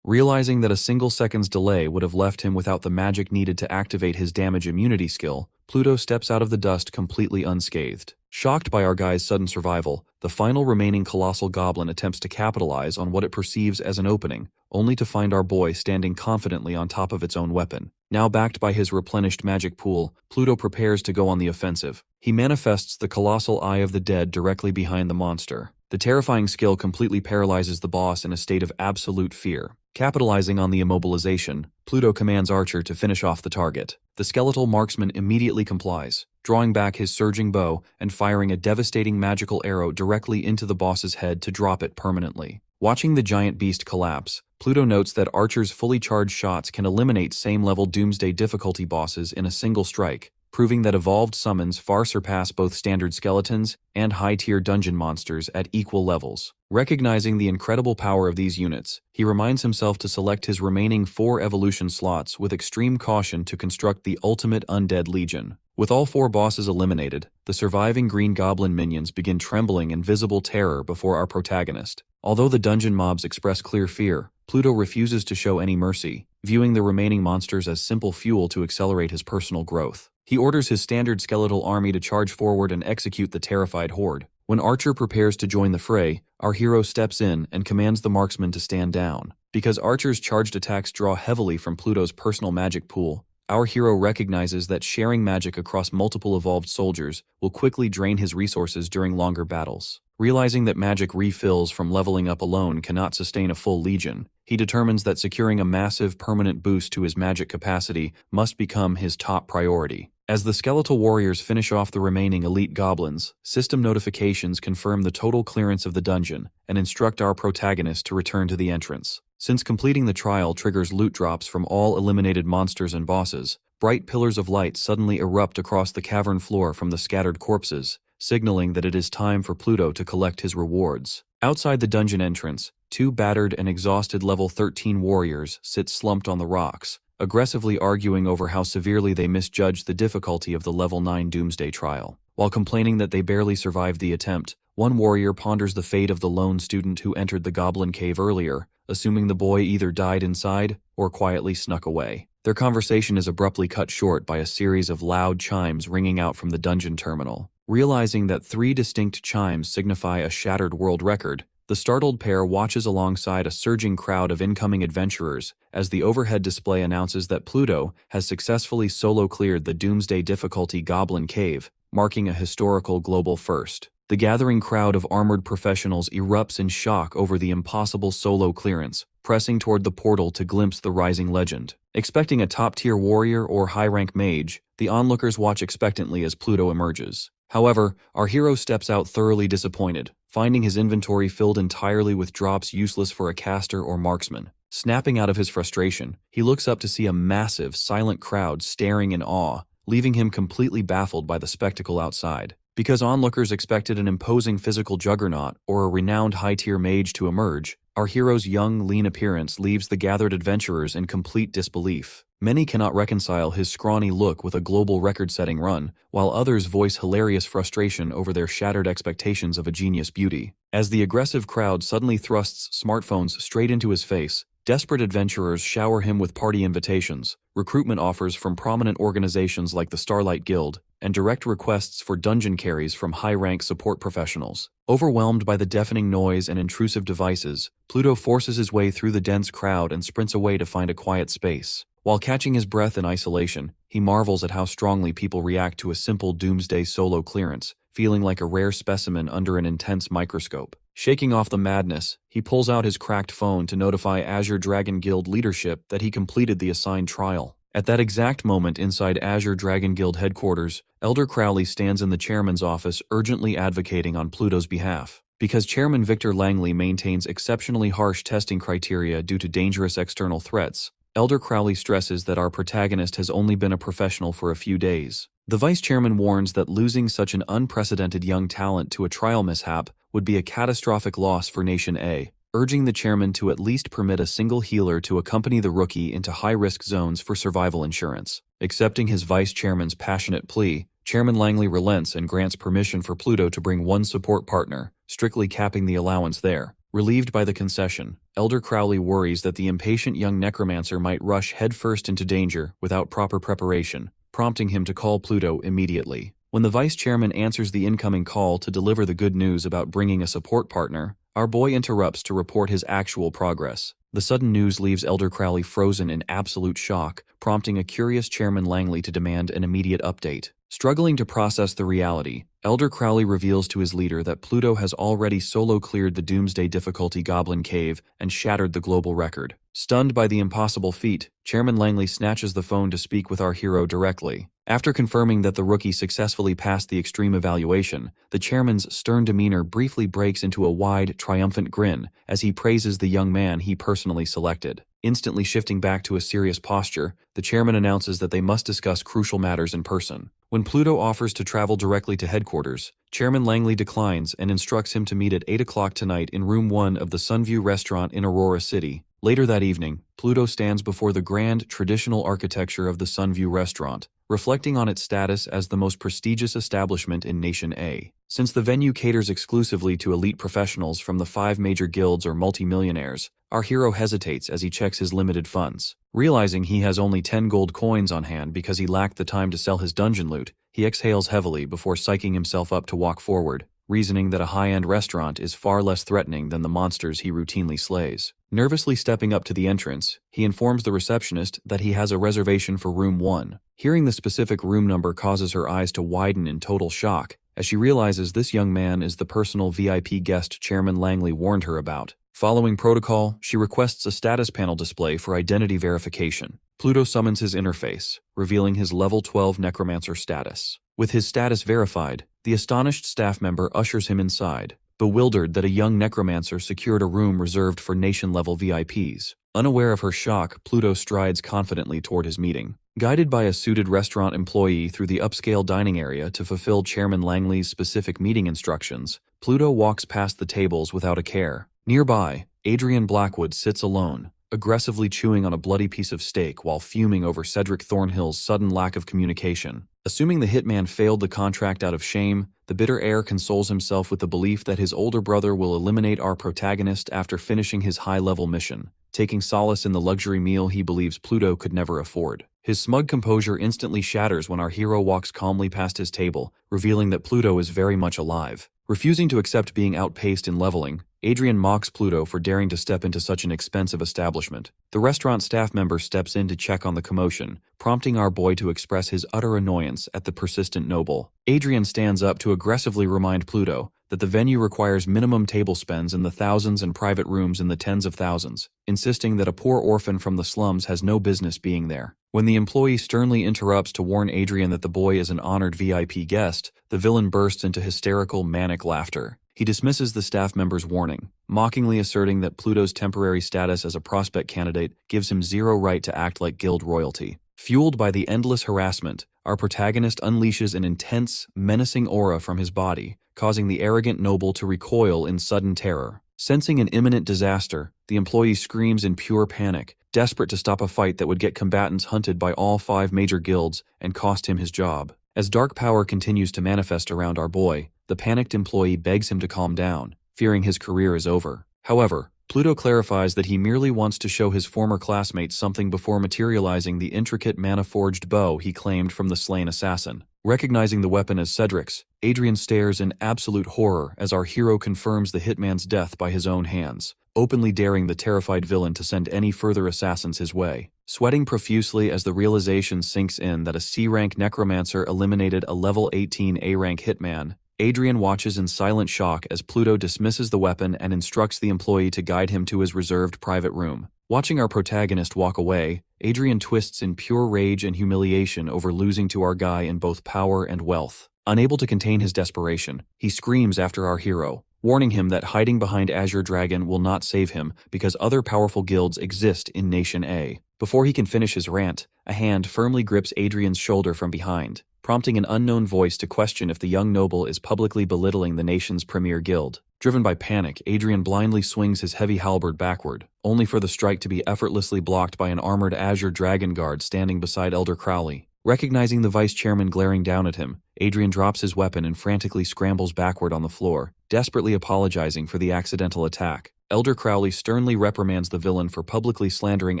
Realizing that a single second's delay would have left him without the magic needed to activate his damage immunity skill, Pluto steps out of the dust completely unscathed. Shocked by our guy's sudden survival, the final remaining colossal goblin attempts to capitalize on what it perceives as an opening, only to find our boy standing confidently on top of its own weapon. Now backed by his replenished magic pool, Pluto prepares to go on the offensive. He manifests the colossal Eye of the Dead directly behind the monster. The terrifying skill completely paralyzes the boss in a state of absolute fear. Capitalizing on the immobilization, Pluto commands Archer to finish off the target. The skeletal marksman immediately complies, drawing back his surging bow and firing a devastating magical arrow directly into the boss's head to drop it permanently. Watching the giant beast collapse, Pluto notes that Archer's fully charged shots can eliminate same-level Doomsday difficulty bosses in a single strike, proving that evolved summons far surpass both standard skeletons and high-tier dungeon monsters at equal levels. Recognizing the incredible power of these units, he reminds himself to select his remaining 4 evolution slots with extreme caution to construct the ultimate undead legion. With all 4 bosses eliminated, the surviving green goblin minions begin trembling in visible terror before our protagonist. Although the dungeon mobs express clear fear, Pluto refuses to show any mercy, viewing the remaining monsters as simple fuel to accelerate his personal growth. He orders his standard skeletal army to charge forward and execute the terrified horde. When Archer prepares to join the fray, our hero steps in and commands the marksman to stand down. Because Archer's charged attacks draw heavily from Pluto's personal magic pool, our hero recognizes that sharing magic across multiple evolved soldiers will quickly drain his resources during longer battles. Realizing that magic refills from leveling up alone cannot sustain a full legion, he determines that securing a massive permanent boost to his magic capacity must become his top priority. As the skeletal warriors finish off the remaining elite goblins, system notifications confirm the total clearance of the dungeon and instruct our protagonist to return to the entrance. Since completing the trial triggers loot drops from all eliminated monsters and bosses, bright pillars of light suddenly erupt across the cavern floor from the scattered corpses, signaling that it is time for Pluto to collect his rewards. Outside the dungeon entrance, 2 battered and exhausted level 13 warriors sit slumped on the rocks, aggressively arguing over how severely they misjudged the difficulty of the level 9 Doomsday trial. While complaining that they barely survived the attempt, one warrior ponders the fate of the lone student who entered the Goblin Cave earlier, assuming the boy either died inside or quietly snuck away. Their conversation is abruptly cut short by a series of loud chimes ringing out from the dungeon terminal. Realizing that 3 distinct chimes signify a shattered world record, the startled pair watches alongside a surging crowd of incoming adventurers as the overhead display announces that Pluto has successfully solo cleared the Doomsday difficulty Goblin Cave, marking a historical global first. The gathering crowd of armored professionals erupts in shock over the impossible solo clearance, pressing toward the portal to glimpse the rising legend. Expecting a top-tier warrior or high-rank mage, the onlookers watch expectantly as Pluto emerges. However, our hero steps out thoroughly disappointed, finding his inventory filled entirely with drops useless for a caster or marksman. Snapping out of his frustration, he looks up to see a massive, silent crowd staring in awe, leaving him completely baffled by the spectacle outside. Because onlookers expected an imposing physical juggernaut or a renowned high-tier mage to emerge, our hero's young, lean appearance leaves the gathered adventurers in complete disbelief. Many cannot reconcile his scrawny look with a global record-setting run, while others voice hilarious frustration over their shattered expectations of a genius beauty. As the aggressive crowd suddenly thrusts smartphones straight into his face, desperate adventurers shower him with party invitations, recruitment offers from prominent organizations like the Starlight Guild, and direct requests for dungeon carries from high-rank support professionals. Overwhelmed by the deafening noise and intrusive devices, Pluto forces his way through the dense crowd and sprints away to find a quiet space. While catching his breath in isolation, he marvels at how strongly people react to a simple Doomsday solo clearance, feeling like a rare specimen under an intense microscope. Shaking off the madness, he pulls out his cracked phone to notify Azure Dragon Guild leadership that he completed the assigned trial. At that exact moment inside Azure Dragon Guild headquarters, Elder Crowley stands in the chairman's office urgently advocating on Pluto's behalf. Because Chairman Victor Langley maintains exceptionally harsh testing criteria due to dangerous external threats, Elder Crowley stresses that our protagonist has only been a professional for a few days. The vice chairman warns that losing such an unprecedented young talent to a trial mishap would be a catastrophic loss for Nation A, urging the chairman to at least permit a single healer to accompany the rookie into high-risk zones for survival insurance. Accepting his vice chairman's passionate plea, Chairman Langley relents and grants permission for Pluto to bring one support partner, strictly capping the allowance there. Relieved by the concession, Elder Crowley worries that the impatient young necromancer might rush headfirst into danger without proper preparation, prompting him to call Pluto immediately. When the vice chairman answers the incoming call to deliver the good news about bringing a support partner, our boy interrupts to report his actual progress. The sudden news leaves Elder Crowley frozen in absolute shock, prompting a curious Chairman Langley to demand an immediate update. Struggling to process the reality, Elder Crowley reveals to his leader that Pluto has already solo cleared the Doomsday difficulty Goblin Cave and shattered the global record. Stunned by the impossible feat, Chairman Langley snatches the phone to speak with our hero directly. After confirming that the rookie successfully passed the extreme evaluation, the chairman's stern demeanor briefly breaks into a wide, triumphant grin as he praises the young man he personally selected. Instantly shifting back to a serious posture, the chairman announces that they must discuss crucial matters in person. When Pluto offers to travel directly to headquarters, Chairman Langley declines and instructs him to meet at 8 o'clock tonight in Room 1 of the Sunview restaurant in Aurora City. Later that evening, Pluto stands before the grand, traditional architecture of the Sunview restaurant, reflecting on its status as the most prestigious establishment in Nation A. Since the venue caters exclusively to elite professionals from the 5 major guilds or multimillionaires, our hero hesitates as he checks his limited funds. Realizing he has only 10 gold coins on hand because he lacked the time to sell his dungeon loot, he exhales heavily before psyching himself up to walk forward, reasoning that a high-end restaurant is far less threatening than the monsters he routinely slays. Nervously stepping up to the entrance, he informs the receptionist that he has a reservation for Room 1. Hearing the specific room number causes her eyes to widen in total shock, as she realizes this young man is the personal VIP guest Chairman Langley warned her about. Following protocol, she requests a status panel display for identity verification. Pluto summons his interface, revealing his level 12 necromancer status. With his status verified, the astonished staff member ushers him inside, bewildered that a young necromancer secured a room reserved for nation-level VIPs. Unaware of her shock, Pluto strides confidently toward his meeting. Guided by a suited restaurant employee through the upscale dining area to fulfill Chairman Langley's specific meeting instructions, Pluto walks past the tables without a care. Nearby, Adrian Blackwood sits alone, aggressively chewing on a bloody piece of steak while fuming over Cedric Thornhill's sudden lack of communication. Assuming the hitman failed the contract out of shame, the bitter heir consoles himself with the belief that his older brother will eliminate our protagonist after finishing his high-level mission, taking solace in the luxury meal he believes Pluto could never afford. His smug composure instantly shatters when our hero walks calmly past his table, revealing that Pluto is very much alive. Refusing to accept being outpaced in leveling, Adrian mocks Pluto for daring to step into such an expensive establishment. The restaurant staff member steps in to check on the commotion, prompting our boy to express his utter annoyance at the persistent noble. Adrian stands up to aggressively remind Pluto that the venue requires minimum table spends in the thousands and private rooms in the tens of thousands, insisting that a poor orphan from the slums has no business being there. When the employee sternly interrupts to warn Adrian that the boy is an honored VIP guest, the villain bursts into hysterical, manic laughter. He dismisses the staff member's warning, mockingly asserting that Pluto's temporary status as a prospect candidate gives him zero right to act like guild royalty. Fueled by the endless harassment, our protagonist unleashes an intense, menacing aura from his body, causing the arrogant noble to recoil in sudden terror. Sensing an imminent disaster, the employee screams in pure panic, desperate to stop a fight that would get combatants hunted by all 5 major guilds and cost him his job. As dark power continues to manifest around our boy, the panicked employee begs him to calm down, fearing his career is over. However, Pluto clarifies that he merely wants to show his former classmates something before materializing the intricate mana-forged bow he claimed from the slain assassin. Recognizing the weapon as Cedric's, Adrian stares in absolute horror as our hero confirms the hitman's death by his own hands, openly daring the terrified villain to send any further assassins his way. Sweating profusely as the realization sinks in that a C-rank necromancer eliminated a level 18 A-rank hitman, Adrian watches in silent shock as Pluto dismisses the weapon and instructs the employee to guide him to his reserved private room. Watching our protagonist walk away, Adrian twists in pure rage and humiliation over losing to our guy in both power and wealth. Unable to contain his desperation, he screams after our hero, warning him that hiding behind Azure Dragon will not save him because other powerful guilds exist in Nation A. Before he can finish his rant, a hand firmly grips Adrian's shoulder from behind, prompting an unknown voice to question if the young noble is publicly belittling the nation's premier guild. Driven by panic, Adrian blindly swings his heavy halberd backward, only for the strike to be effortlessly blocked by an armored Azure Dragon guard standing beside Elder Crowley. Recognizing the vice chairman glaring down at him, Adrian drops his weapon and frantically scrambles backward on the floor, desperately apologizing for the accidental attack. Elder Crowley sternly reprimands the villain for publicly slandering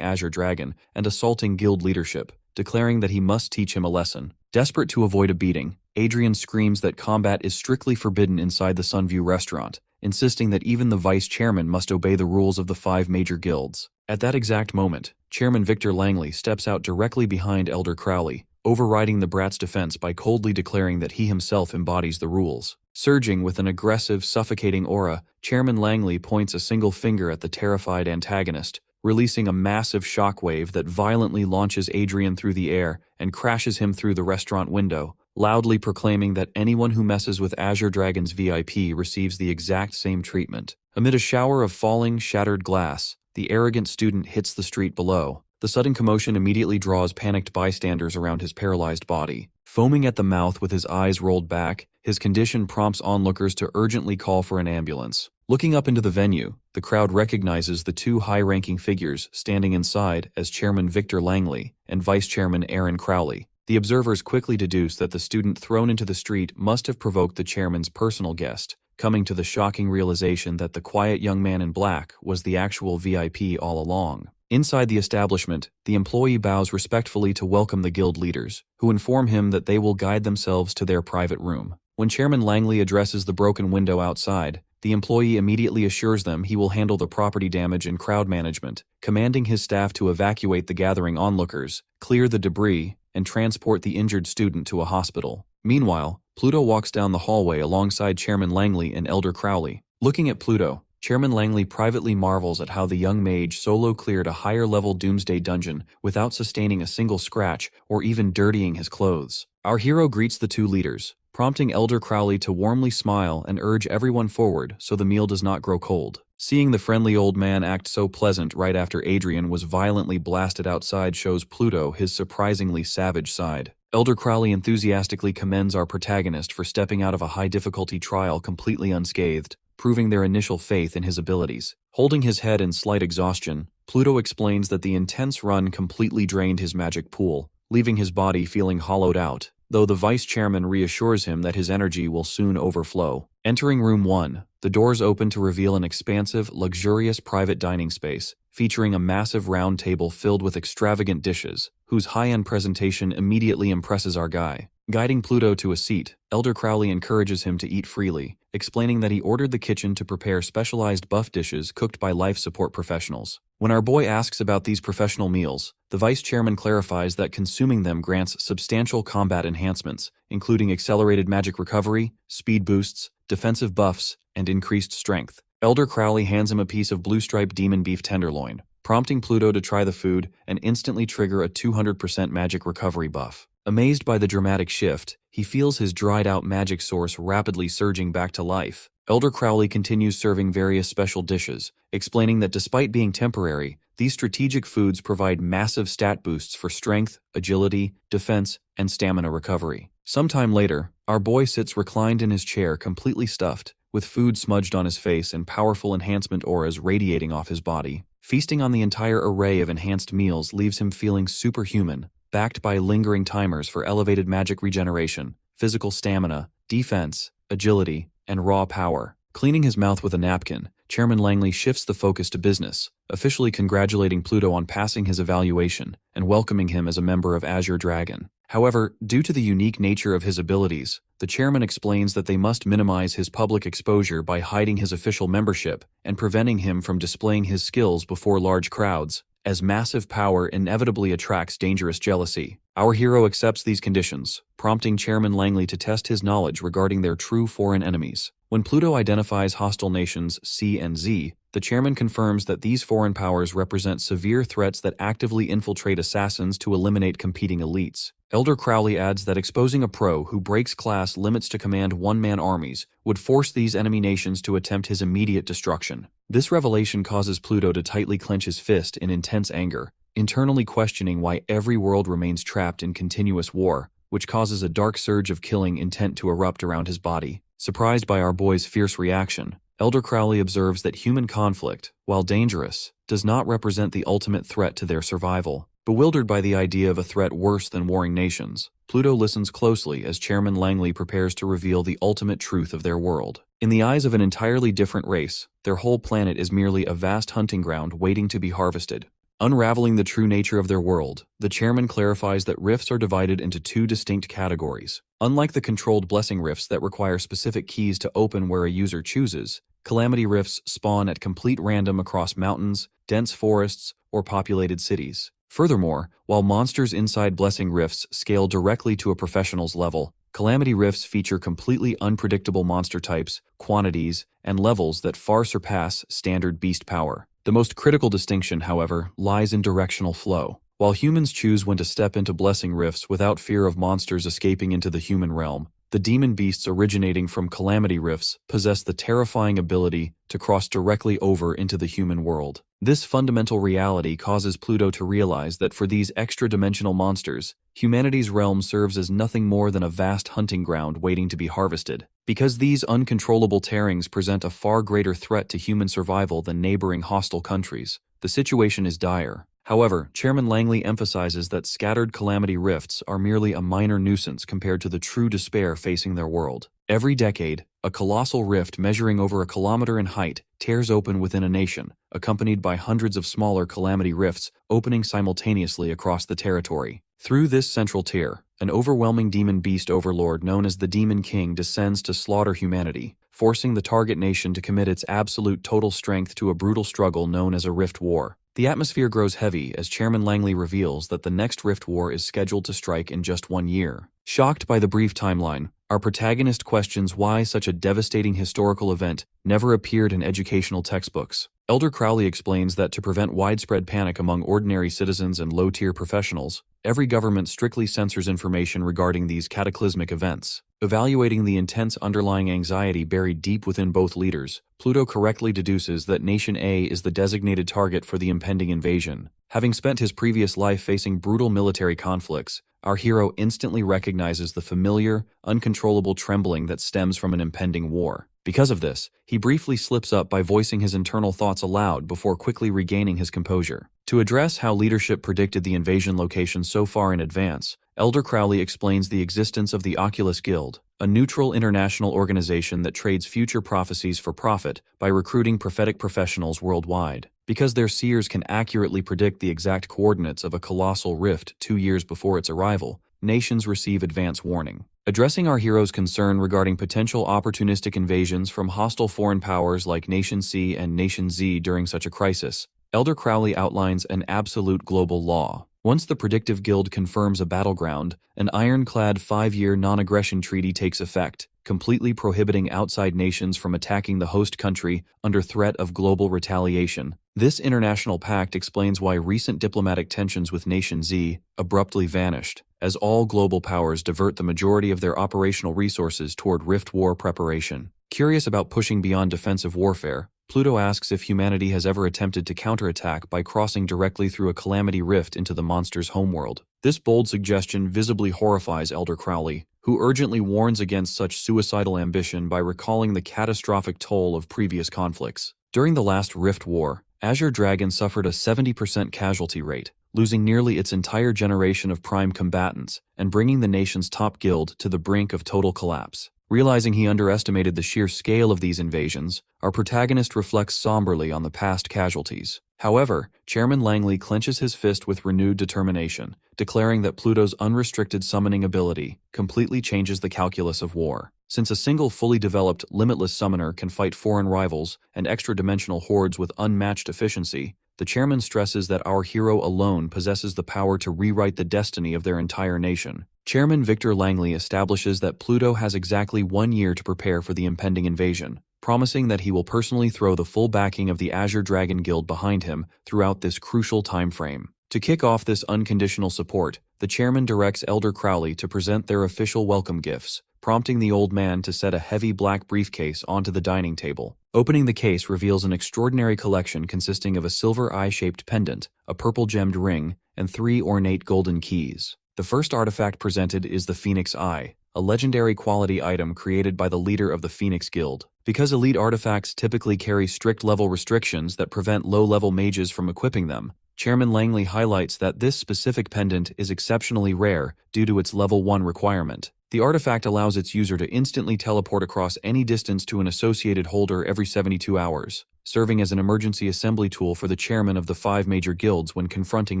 Azure Dragon and assaulting guild leadership, declaring that he must teach him a lesson. Desperate to avoid a beating, Adrian screams that combat is strictly forbidden inside the Sunview restaurant, insisting that even the vice chairman must obey the rules of the 5 major guilds. At that exact moment, Chairman Victor Langley steps out directly behind Elder Crowley, overriding the brat's defense by coldly declaring that he himself embodies the rules. Surging with an aggressive, suffocating aura, Chairman Langley points a single finger at the terrified antagonist, releasing a massive shockwave that violently launches Adrian through the air and crashes him through the restaurant window, loudly proclaiming that anyone who messes with Azure Dragon's VIP receives the exact same treatment. Amid a shower of falling, shattered glass, the arrogant student hits the street below. The sudden commotion immediately draws panicked bystanders around his paralyzed body. Foaming at the mouth with his eyes rolled back, his condition prompts onlookers to urgently call for an ambulance. Looking up into the venue, the crowd recognizes the 2 high-ranking figures standing inside as Chairman Victor Langley and Vice Chairman Aaron Crowley. The observers quickly deduce that the student thrown into the street must have provoked the chairman's personal guest, coming to the shocking realization that the quiet young man in black was the actual VIP all along. Inside the establishment, the employee bows respectfully to welcome the guild leaders, who inform him that they will guide themselves to their private room. When Chairman Langley addresses the broken window outside, the employee immediately assures them he will handle the property damage and crowd management, commanding his staff to evacuate the gathering onlookers, clear the debris, and transport the injured student to a hospital. Meanwhile, Pluto walks down the hallway alongside Chairman Langley and Elder Crowley. Looking at Pluto, Chairman Langley privately marvels at how the young mage solo cleared a higher-level Doomsday dungeon without sustaining a single scratch or even dirtying his clothes. Our hero greets the 2 leaders, prompting Elder Crowley to warmly smile and urge everyone forward so the meal does not grow cold. Seeing the friendly old man act so pleasant right after Adrian was violently blasted outside shows Pluto his surprisingly savage side. Elder Crowley enthusiastically commends our protagonist for stepping out of a high-difficulty trial completely unscathed, proving their initial faith in his abilities. Holding his head in slight exhaustion, Pluto explains that the intense run completely drained his magic pool, leaving his body feeling hollowed out, though the vice chairman reassures him that his energy will soon overflow. Entering room 1, the doors open to reveal an expansive, luxurious private dining space, featuring a massive round table filled with extravagant dishes, whose high-end presentation immediately impresses our guy. Guiding Pluto to a seat, Elder Crowley encourages him to eat freely, explaining that he ordered the kitchen to prepare specialized buff dishes cooked by life support professionals. When our boy asks about these professional meals, the vice chairman clarifies that consuming them grants substantial combat enhancements, including accelerated magic recovery, speed boosts, defensive buffs, and increased strength. Elder Crowley hands him a piece of blue-striped demon beef tenderloin, prompting Pluto to try the food and instantly trigger a 200% magic recovery buff. Amazed by the dramatic shift, he feels his dried-out magic source rapidly surging back to life. Elder Crowley continues serving various special dishes, explaining that despite being temporary, these strategic foods provide massive stat boosts for strength, agility, defense, and stamina recovery. Sometime later, our boy sits reclined in his chair completely stuffed, with food smudged on his face and powerful enhancement auras radiating off his body. Feasting on the entire array of enhanced meals leaves him feeling superhuman, backed by lingering timers for elevated magic regeneration, physical stamina, defense, agility, and raw power. Cleaning his mouth with a napkin, Chairman Langley shifts the focus to business, officially congratulating Pluto on passing his evaluation and welcoming him as a member of Azure Dragon. However, due to the unique nature of his abilities, the chairman explains that they must minimize his public exposure by hiding his official membership and preventing him from displaying his skills before large crowds. as massive power inevitably attracts dangerous jealousy. Our hero accepts these conditions, prompting Chairman Langley to test his knowledge regarding their true foreign enemies. When Pluto identifies hostile nations C and Z, the chairman confirms that these foreign powers represent severe threats that actively infiltrate assassins to eliminate competing elites. Elder Crowley adds that exposing a pro who breaks class limits to command one-man armies would force these enemy nations to attempt his immediate destruction. This revelation causes Pluto to tightly clench his fist in intense anger, internally questioning why every world remains trapped in continuous war, which causes a dark surge of killing intent to erupt around his body. Surprised by our boy's fierce reaction, Elder Crowley observes that human conflict, while dangerous, does not represent the ultimate threat to their survival. Bewildered by the idea of a threat worse than warring nations, Pluto listens closely as Chairman Langley prepares to reveal the ultimate truth of their world. In the eyes of an entirely different race, their whole planet is merely a vast hunting ground waiting to be harvested. Unraveling the true nature of their world, the chairman clarifies that rifts are divided into two distinct categories. Unlike the controlled blessing rifts that require specific keys to open where a user chooses, calamity rifts spawn at complete random across mountains, dense forests, or populated cities. Furthermore, while monsters inside blessing rifts scale directly to a professional's level, calamity rifts feature completely unpredictable monster types, quantities, and levels that far surpass standard beast power. The most critical distinction, however, lies in directional flow. While humans choose when to step into blessing rifts without fear of monsters escaping into the human realm, the demon beasts originating from calamity rifts possess the terrifying ability to cross directly over into the human world. This fundamental reality causes Pluto to realize that for these extra-dimensional monsters, humanity's realm serves as nothing more than a vast hunting ground waiting to be harvested. Because these uncontrollable tearings present a far greater threat to human survival than neighboring hostile countries, the situation is dire. However, Chairman Langley emphasizes that scattered calamity rifts are merely a minor nuisance compared to the true despair facing their world. Every decade, a colossal rift measuring over a kilometer in height tears open within a nation, accompanied by hundreds of smaller calamity rifts opening simultaneously across the territory. Through this central tear, an overwhelming demon beast overlord known as the Demon King descends to slaughter humanity, forcing the target nation to commit its absolute total strength to a brutal struggle known as a rift war. The atmosphere grows heavy as Chairman Langley reveals that the next rift war is scheduled to strike in just 1 year. Shocked by the brief timeline, our protagonist questions why such a devastating historical event never appeared in educational textbooks. Elder Crowley explains that to prevent widespread panic among ordinary citizens and low-tier professionals, every government strictly censors information regarding these cataclysmic events. Evaluating the intense underlying anxiety buried deep within both leaders, Pluto correctly deduces that Nation A is the designated target for the impending invasion. Having spent his previous life facing brutal military conflicts, our hero instantly recognizes the familiar, uncontrollable trembling that stems from an impending war. Because of this, he briefly slips up by voicing his internal thoughts aloud before quickly regaining his composure. To address how leadership predicted the invasion location so far in advance, Elder Crowley explains the existence of the Oculus Guild, a neutral international organization that trades future prophecies for profit by recruiting prophetic professionals worldwide. Because their seers can accurately predict the exact coordinates of a colossal rift 2 years before its arrival, nations receive advance warning. Addressing our hero's concern regarding potential opportunistic invasions from hostile foreign powers like Nation C and Nation Z during such a crisis, Elder Crowley outlines an absolute global law. Once the predictive guild confirms a battleground, an ironclad 5-year non-aggression treaty takes effect, completely prohibiting outside nations from attacking the host country under threat of global retaliation. This international pact explains why recent diplomatic tensions with Nation Z abruptly vanished, as all global powers divert the majority of their operational resources toward rift war preparation. Curious about pushing beyond defensive warfare, Pluto asks if humanity has ever attempted to counterattack by crossing directly through a calamity rift into the monster's homeworld. This bold suggestion visibly horrifies Elder Crowley, who urgently warns against such suicidal ambition by recalling the catastrophic toll of previous conflicts. During the last Rift War, Azure Dragon suffered a 70% casualty rate, losing nearly its entire generation of prime combatants and bringing the nation's top guild to the brink of total collapse. Realizing he underestimated the sheer scale of these invasions, our protagonist reflects somberly on the past casualties. However, Chairman Langley clenches his fist with renewed determination, declaring that Pluto's unrestricted summoning ability completely changes the calculus of war. Since a single fully developed, limitless summoner can fight foreign rivals and extra-dimensional hordes with unmatched efficiency, the chairman stresses that our hero alone possesses the power to rewrite the destiny of their entire nation. Chairman Victor Langley establishes that Pluto has exactly 1 year to prepare for the impending invasion, promising that he will personally throw the full backing of the Azure Dragon Guild behind him throughout this crucial time frame. To kick off this unconditional support, the chairman directs Elder Crowley to present their official welcome gifts, prompting the old man to set a heavy black briefcase onto the dining table. Opening the case reveals an extraordinary collection consisting of a silver eye-shaped pendant, a purple gemmed ring, and 3 ornate golden keys. The first artifact presented is the Phoenix Eye, a legendary quality item created by the leader of the Phoenix Guild. Because elite artifacts typically carry strict level restrictions that prevent low-level mages from equipping them, Chairman Langley highlights that this specific pendant is exceptionally rare due to its level 1 requirement. The artifact allows its user to instantly teleport across any distance to an associated holder every 72 hours, serving as an emergency assembly tool for the chairman of the 5 major guilds when confronting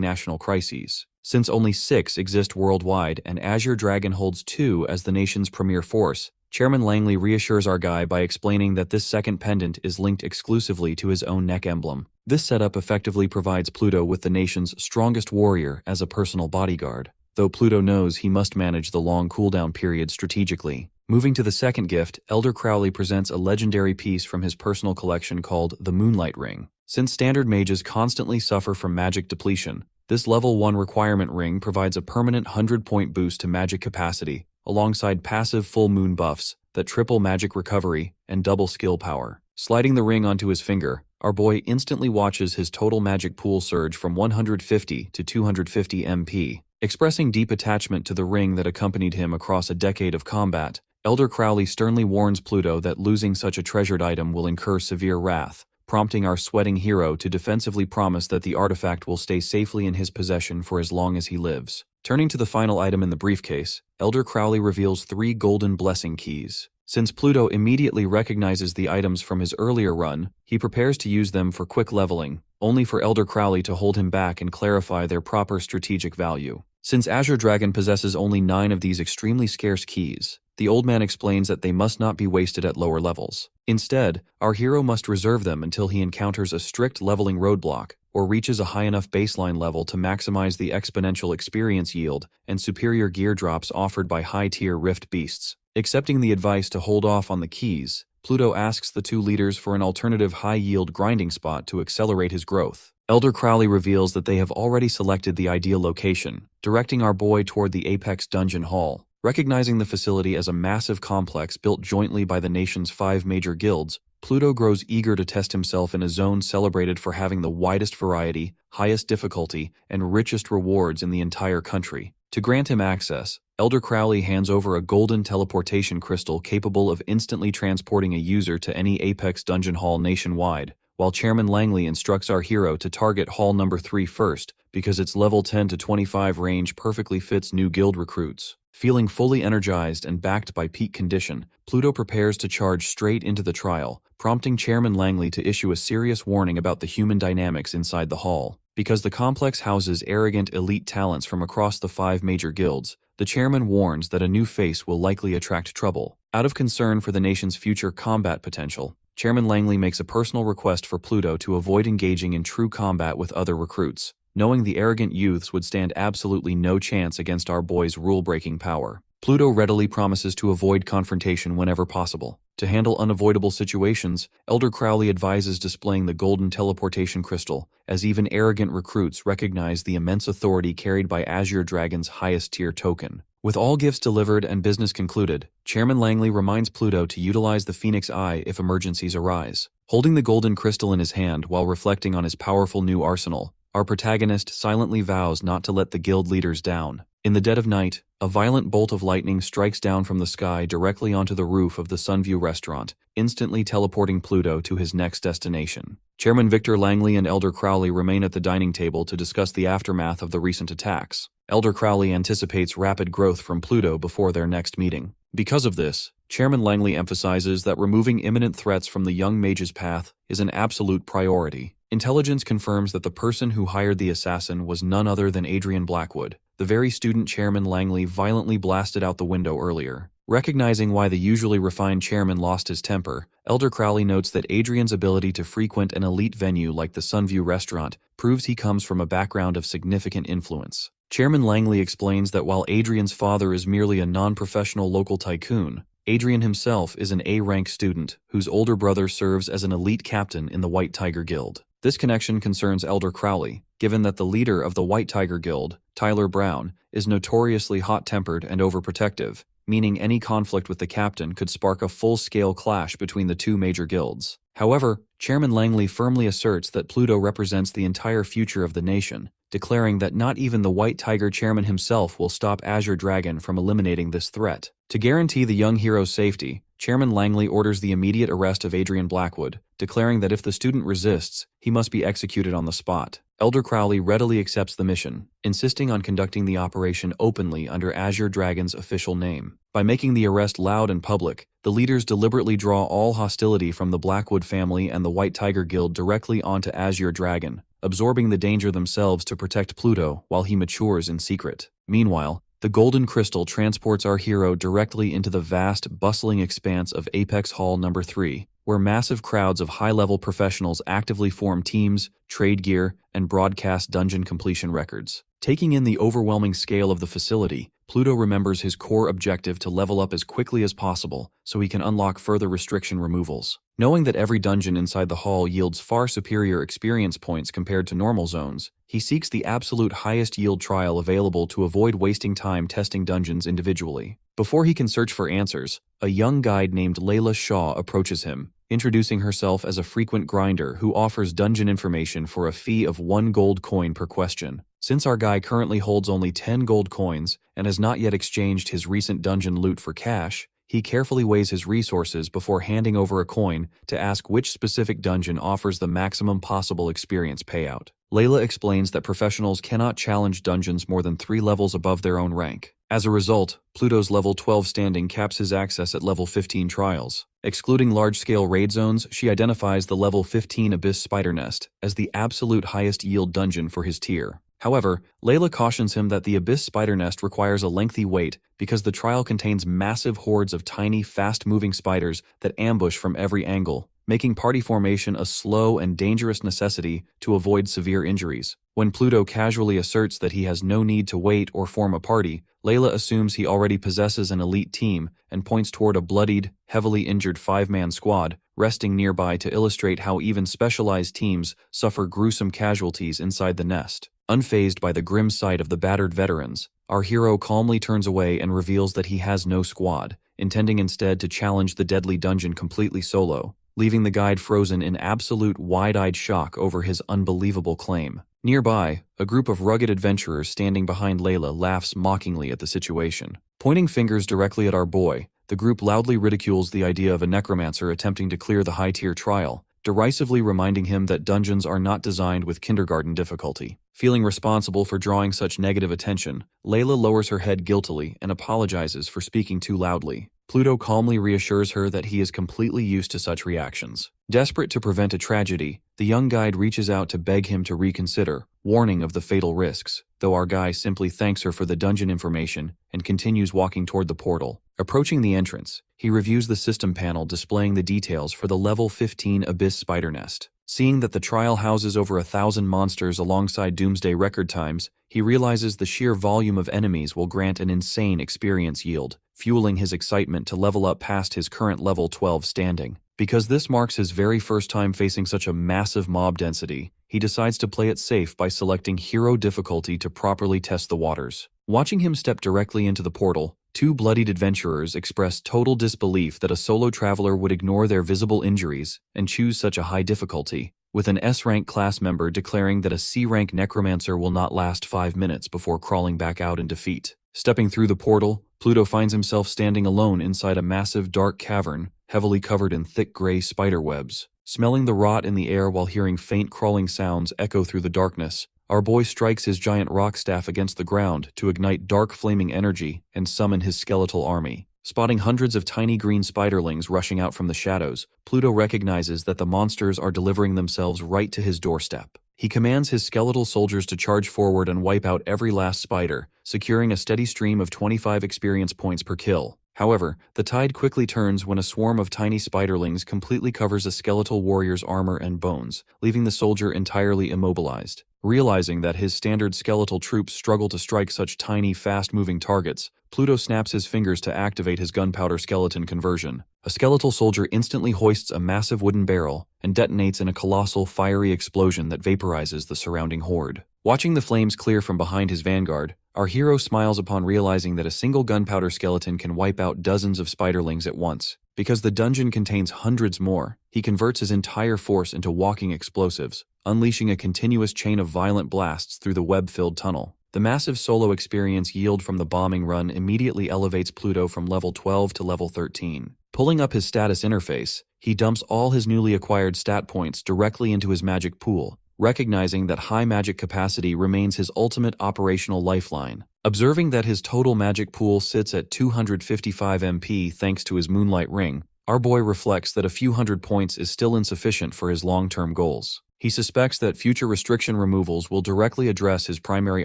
national crises. Since only 6 exist worldwide and Azure Dragon holds 2 as the nation's premier force, Chairman Langley reassures our guy by explaining that this second pendant is linked exclusively to his own neck emblem. This setup effectively provides Pluto with the nation's strongest warrior as a personal bodyguard, though Pluto knows he must manage the long cooldown period strategically. Moving to the second gift, Elder Crowley presents a legendary piece from his personal collection called the Moonlight Ring. Since standard mages constantly suffer from magic depletion, this level 1 requirement ring provides a permanent 100-point boost to magic capacity, alongside passive full moon buffs that triple magic recovery and double skill power. Sliding the ring onto his finger, our boy instantly watches his total magic pool surge from 150 to 250 MP. Expressing deep attachment to the ring that accompanied him across a decade of combat, Elder Crowley sternly warns Pluto that losing such a treasured item will incur severe wrath, prompting our sweating hero to defensively promise that the artifact will stay safely in his possession for as long as he lives. Turning to the final item in the briefcase, Elder Crowley reveals 3 golden blessing keys. Since Pluto immediately recognizes the items from his earlier run, he prepares to use them for quick leveling, only for Elder Crowley to hold him back and clarify their proper strategic value. Since Azure Dragon possesses only 9 of these extremely scarce keys, the old man explains that they must not be wasted at lower levels. Instead, our hero must reserve them until he encounters a strict leveling roadblock or reaches a high enough baseline level to maximize the exponential experience yield and superior gear drops offered by high-tier Rift beasts. Accepting the advice to hold off on the keys, Pluto asks the 2 leaders for an alternative high-yield grinding spot to accelerate his growth. Elder Crowley reveals that they have already selected the ideal location, directing our boy toward the Apex Dungeon Hall. Recognizing the facility as a massive complex built jointly by the nation's 5 major guilds, Pluto grows eager to test himself in a zone celebrated for having the widest variety, highest difficulty, and richest rewards in the entire country. To grant him access, Elder Crowley hands over a golden teleportation crystal capable of instantly transporting a user to any Apex Dungeon Hall nationwide, while Chairman Langley instructs our hero to target Hall number 3 first because its level 10 to 25 range perfectly fits new guild recruits. Feeling fully energized and backed by peak condition, Pluto prepares to charge straight into the trial, prompting Chairman Langley to issue a serious warning about the human dynamics inside the hall. Because the complex houses arrogant elite talents from across the 5 major guilds, the chairman warns that a new face will likely attract trouble. Out of concern for the nation's future combat potential, Chairman Langley makes a personal request for Pluto to avoid engaging in true combat with other recruits, knowing the arrogant youths would stand absolutely no chance against our boy's rule-breaking power. Pluto readily promises to avoid confrontation whenever possible. To handle unavoidable situations, Elder Crowley advises displaying the golden teleportation crystal, as even arrogant recruits recognize the immense authority carried by Azure Dragon's highest-tier token. With all gifts delivered and business concluded, Chairman Langley reminds Pluto to utilize the Phoenix Eye if emergencies arise. Holding the golden crystal in his hand while reflecting on his powerful new arsenal, our protagonist silently vows not to let the guild leaders down. In the dead of night, a violent bolt of lightning strikes down from the sky directly onto the roof of the Sunview restaurant, instantly teleporting Pluto to his next destination. Chairman Victor Langley and Elder Crowley remain at the dining table to discuss the aftermath of the recent attacks. Elder Crowley anticipates rapid growth from Pluto before their next meeting. Because of this, Chairman Langley emphasizes that removing imminent threats from the young mage's path is an absolute priority. Intelligence confirms that the person who hired the assassin was none other than Adrian Blackwood, the very student Chairman Langley violently blasted out the window earlier. Recognizing why the usually refined chairman lost his temper, Elder Crowley notes that Adrian's ability to frequent an elite venue like the Sunview restaurant proves he comes from a background of significant influence. Chairman Langley explains that while Adrian's father is merely a non-professional local tycoon, Adrian himself is an A-rank student whose older brother serves as an elite captain in the White Tiger Guild. This connection concerns Elder Crowley, given that the leader of the White Tiger Guild, Tyler Brown, is notoriously hot-tempered and overprotective, meaning any conflict with the captain could spark a full-scale clash between the two major guilds. However, Chairman Langley firmly asserts that Pluto represents the entire future of the nation, declaring that not even the White Tiger chairman himself will stop Azure Dragon from eliminating this threat. To guarantee the young hero's safety, Chairman Langley orders the immediate arrest of Adrian Blackwood, declaring that if the student resists, he must be executed on the spot. Elder Crowley readily accepts the mission, insisting on conducting the operation openly under Azure Dragon's official name. By making the arrest loud and public, the leaders deliberately draw all hostility from the Blackwood family and the White Tiger Guild directly onto Azure Dragon, absorbing the danger themselves to protect Pluto while he matures in secret. Meanwhile, the Golden Crystal transports our hero directly into the vast, bustling expanse of Apex Hall No. 3, where massive crowds of high-level professionals actively form teams, trade gear, and broadcast dungeon completion records. Taking in the overwhelming scale of the facility, Pluto remembers his core objective to level up as quickly as possible so he can unlock further restriction removals. Knowing that every dungeon inside the hall yields far superior experience points compared to normal zones, he seeks the absolute highest yield trial available to avoid wasting time testing dungeons individually. Before he can search for answers, a young guide named Layla Shaw approaches him, introducing herself as a frequent grinder who offers dungeon information for a fee of 1 gold coin per question. Since our guy currently holds only 10 gold coins and has not yet exchanged his recent dungeon loot for cash, he carefully weighs his resources before handing over a coin to ask which specific dungeon offers the maximum possible experience payout. Layla explains that professionals cannot challenge dungeons more than 3 levels above their own rank. As a result, Pluto's level 12 standing caps his access at level 15 trials. Excluding large-scale raid zones, she identifies the level 15 Abyss Spider Nest as the absolute highest yield dungeon for his tier. However, Layla cautions him that the Abyss Spider Nest requires a lengthy wait because the trial contains massive hordes of tiny, fast-moving spiders that ambush from every angle, making party formation a slow and dangerous necessity to avoid severe injuries. When Pluto casually asserts that he has no need to wait or form a party, Layla assumes he already possesses an elite team and points toward a bloodied, heavily injured 5-man squad resting nearby to illustrate how even specialized teams suffer gruesome casualties inside the nest. Unfazed by the grim sight of the battered veterans, our hero calmly turns away and reveals that he has no squad, intending instead to challenge the deadly dungeon completely solo, leaving the guide frozen in absolute wide-eyed shock over his unbelievable claim. Nearby, a group of rugged adventurers standing behind Layla laughs mockingly at the situation. Pointing fingers directly at our boy, the group loudly ridicules the idea of a necromancer attempting to clear the high-tier trial, derisively reminding him that dungeons are not designed with kindergarten difficulty. Feeling responsible for drawing such negative attention, Layla lowers her head guiltily and apologizes for speaking too loudly. Pluto calmly reassures her that he is completely used to such reactions. Desperate to prevent a tragedy, the young guide reaches out to beg him to reconsider, warning of the fatal risks, though our guy simply thanks her for the dungeon information and continues walking toward the portal. Approaching the entrance, he reviews the system panel displaying the details for the level 15 Abyss Spider Nest. Seeing that the trial houses over 1,000 monsters alongside Doomsday record times, he realizes the sheer volume of enemies will grant an insane experience yield, fueling his excitement to level up past his current level 12 standing. Because this marks his very first time facing such a massive mob density, he decides to play it safe by selecting Hero difficulty to properly test the waters. Watching him step directly into the portal, 2 bloodied adventurers express total disbelief that a solo traveler would ignore their visible injuries and choose such a high difficulty, with an S-rank class member declaring that a C-rank necromancer will not last 5 minutes before crawling back out in defeat. Stepping through the portal, Pluto finds himself standing alone inside a massive dark cavern, heavily covered in thick gray spider webs. Smelling the rot in the air while hearing faint crawling sounds echo through the darkness, our boy strikes his giant rock staff against the ground to ignite dark flaming energy and summon his skeletal army. Spotting hundreds of tiny green spiderlings rushing out from the shadows, Pluto recognizes that the monsters are delivering themselves right to his doorstep. He commands his skeletal soldiers to charge forward and wipe out every last spider, securing a steady stream of 25 experience points per kill. However, the tide quickly turns when a swarm of tiny spiderlings completely covers a skeletal warrior's armor and bones, leaving the soldier entirely immobilized. Realizing that his standard skeletal troops struggle to strike such tiny, fast-moving targets, Pluto snaps his fingers to activate his gunpowder skeleton conversion. A skeletal soldier instantly hoists a massive wooden barrel and detonates in a colossal, fiery explosion that vaporizes the surrounding horde. Watching the flames clear from behind his vanguard, our hero smiles upon realizing that a single gunpowder skeleton can wipe out dozens of spiderlings at once. Because the dungeon contains hundreds more, he converts his entire force into walking explosives, unleashing a continuous chain of violent blasts through the web-filled tunnel. The massive solo experience yield from the bombing run immediately elevates Pluto from level 12 to level 13. Pulling up his status interface, he dumps all his newly acquired stat points directly into his magic pool, recognizing that high magic capacity remains his ultimate operational lifeline. Observing that his total magic pool sits at 255 MP thanks to his Moonlight Ring, our boy reflects that a few hundred points is still insufficient for his long-term goals. He suspects that future restriction removals will directly address his primary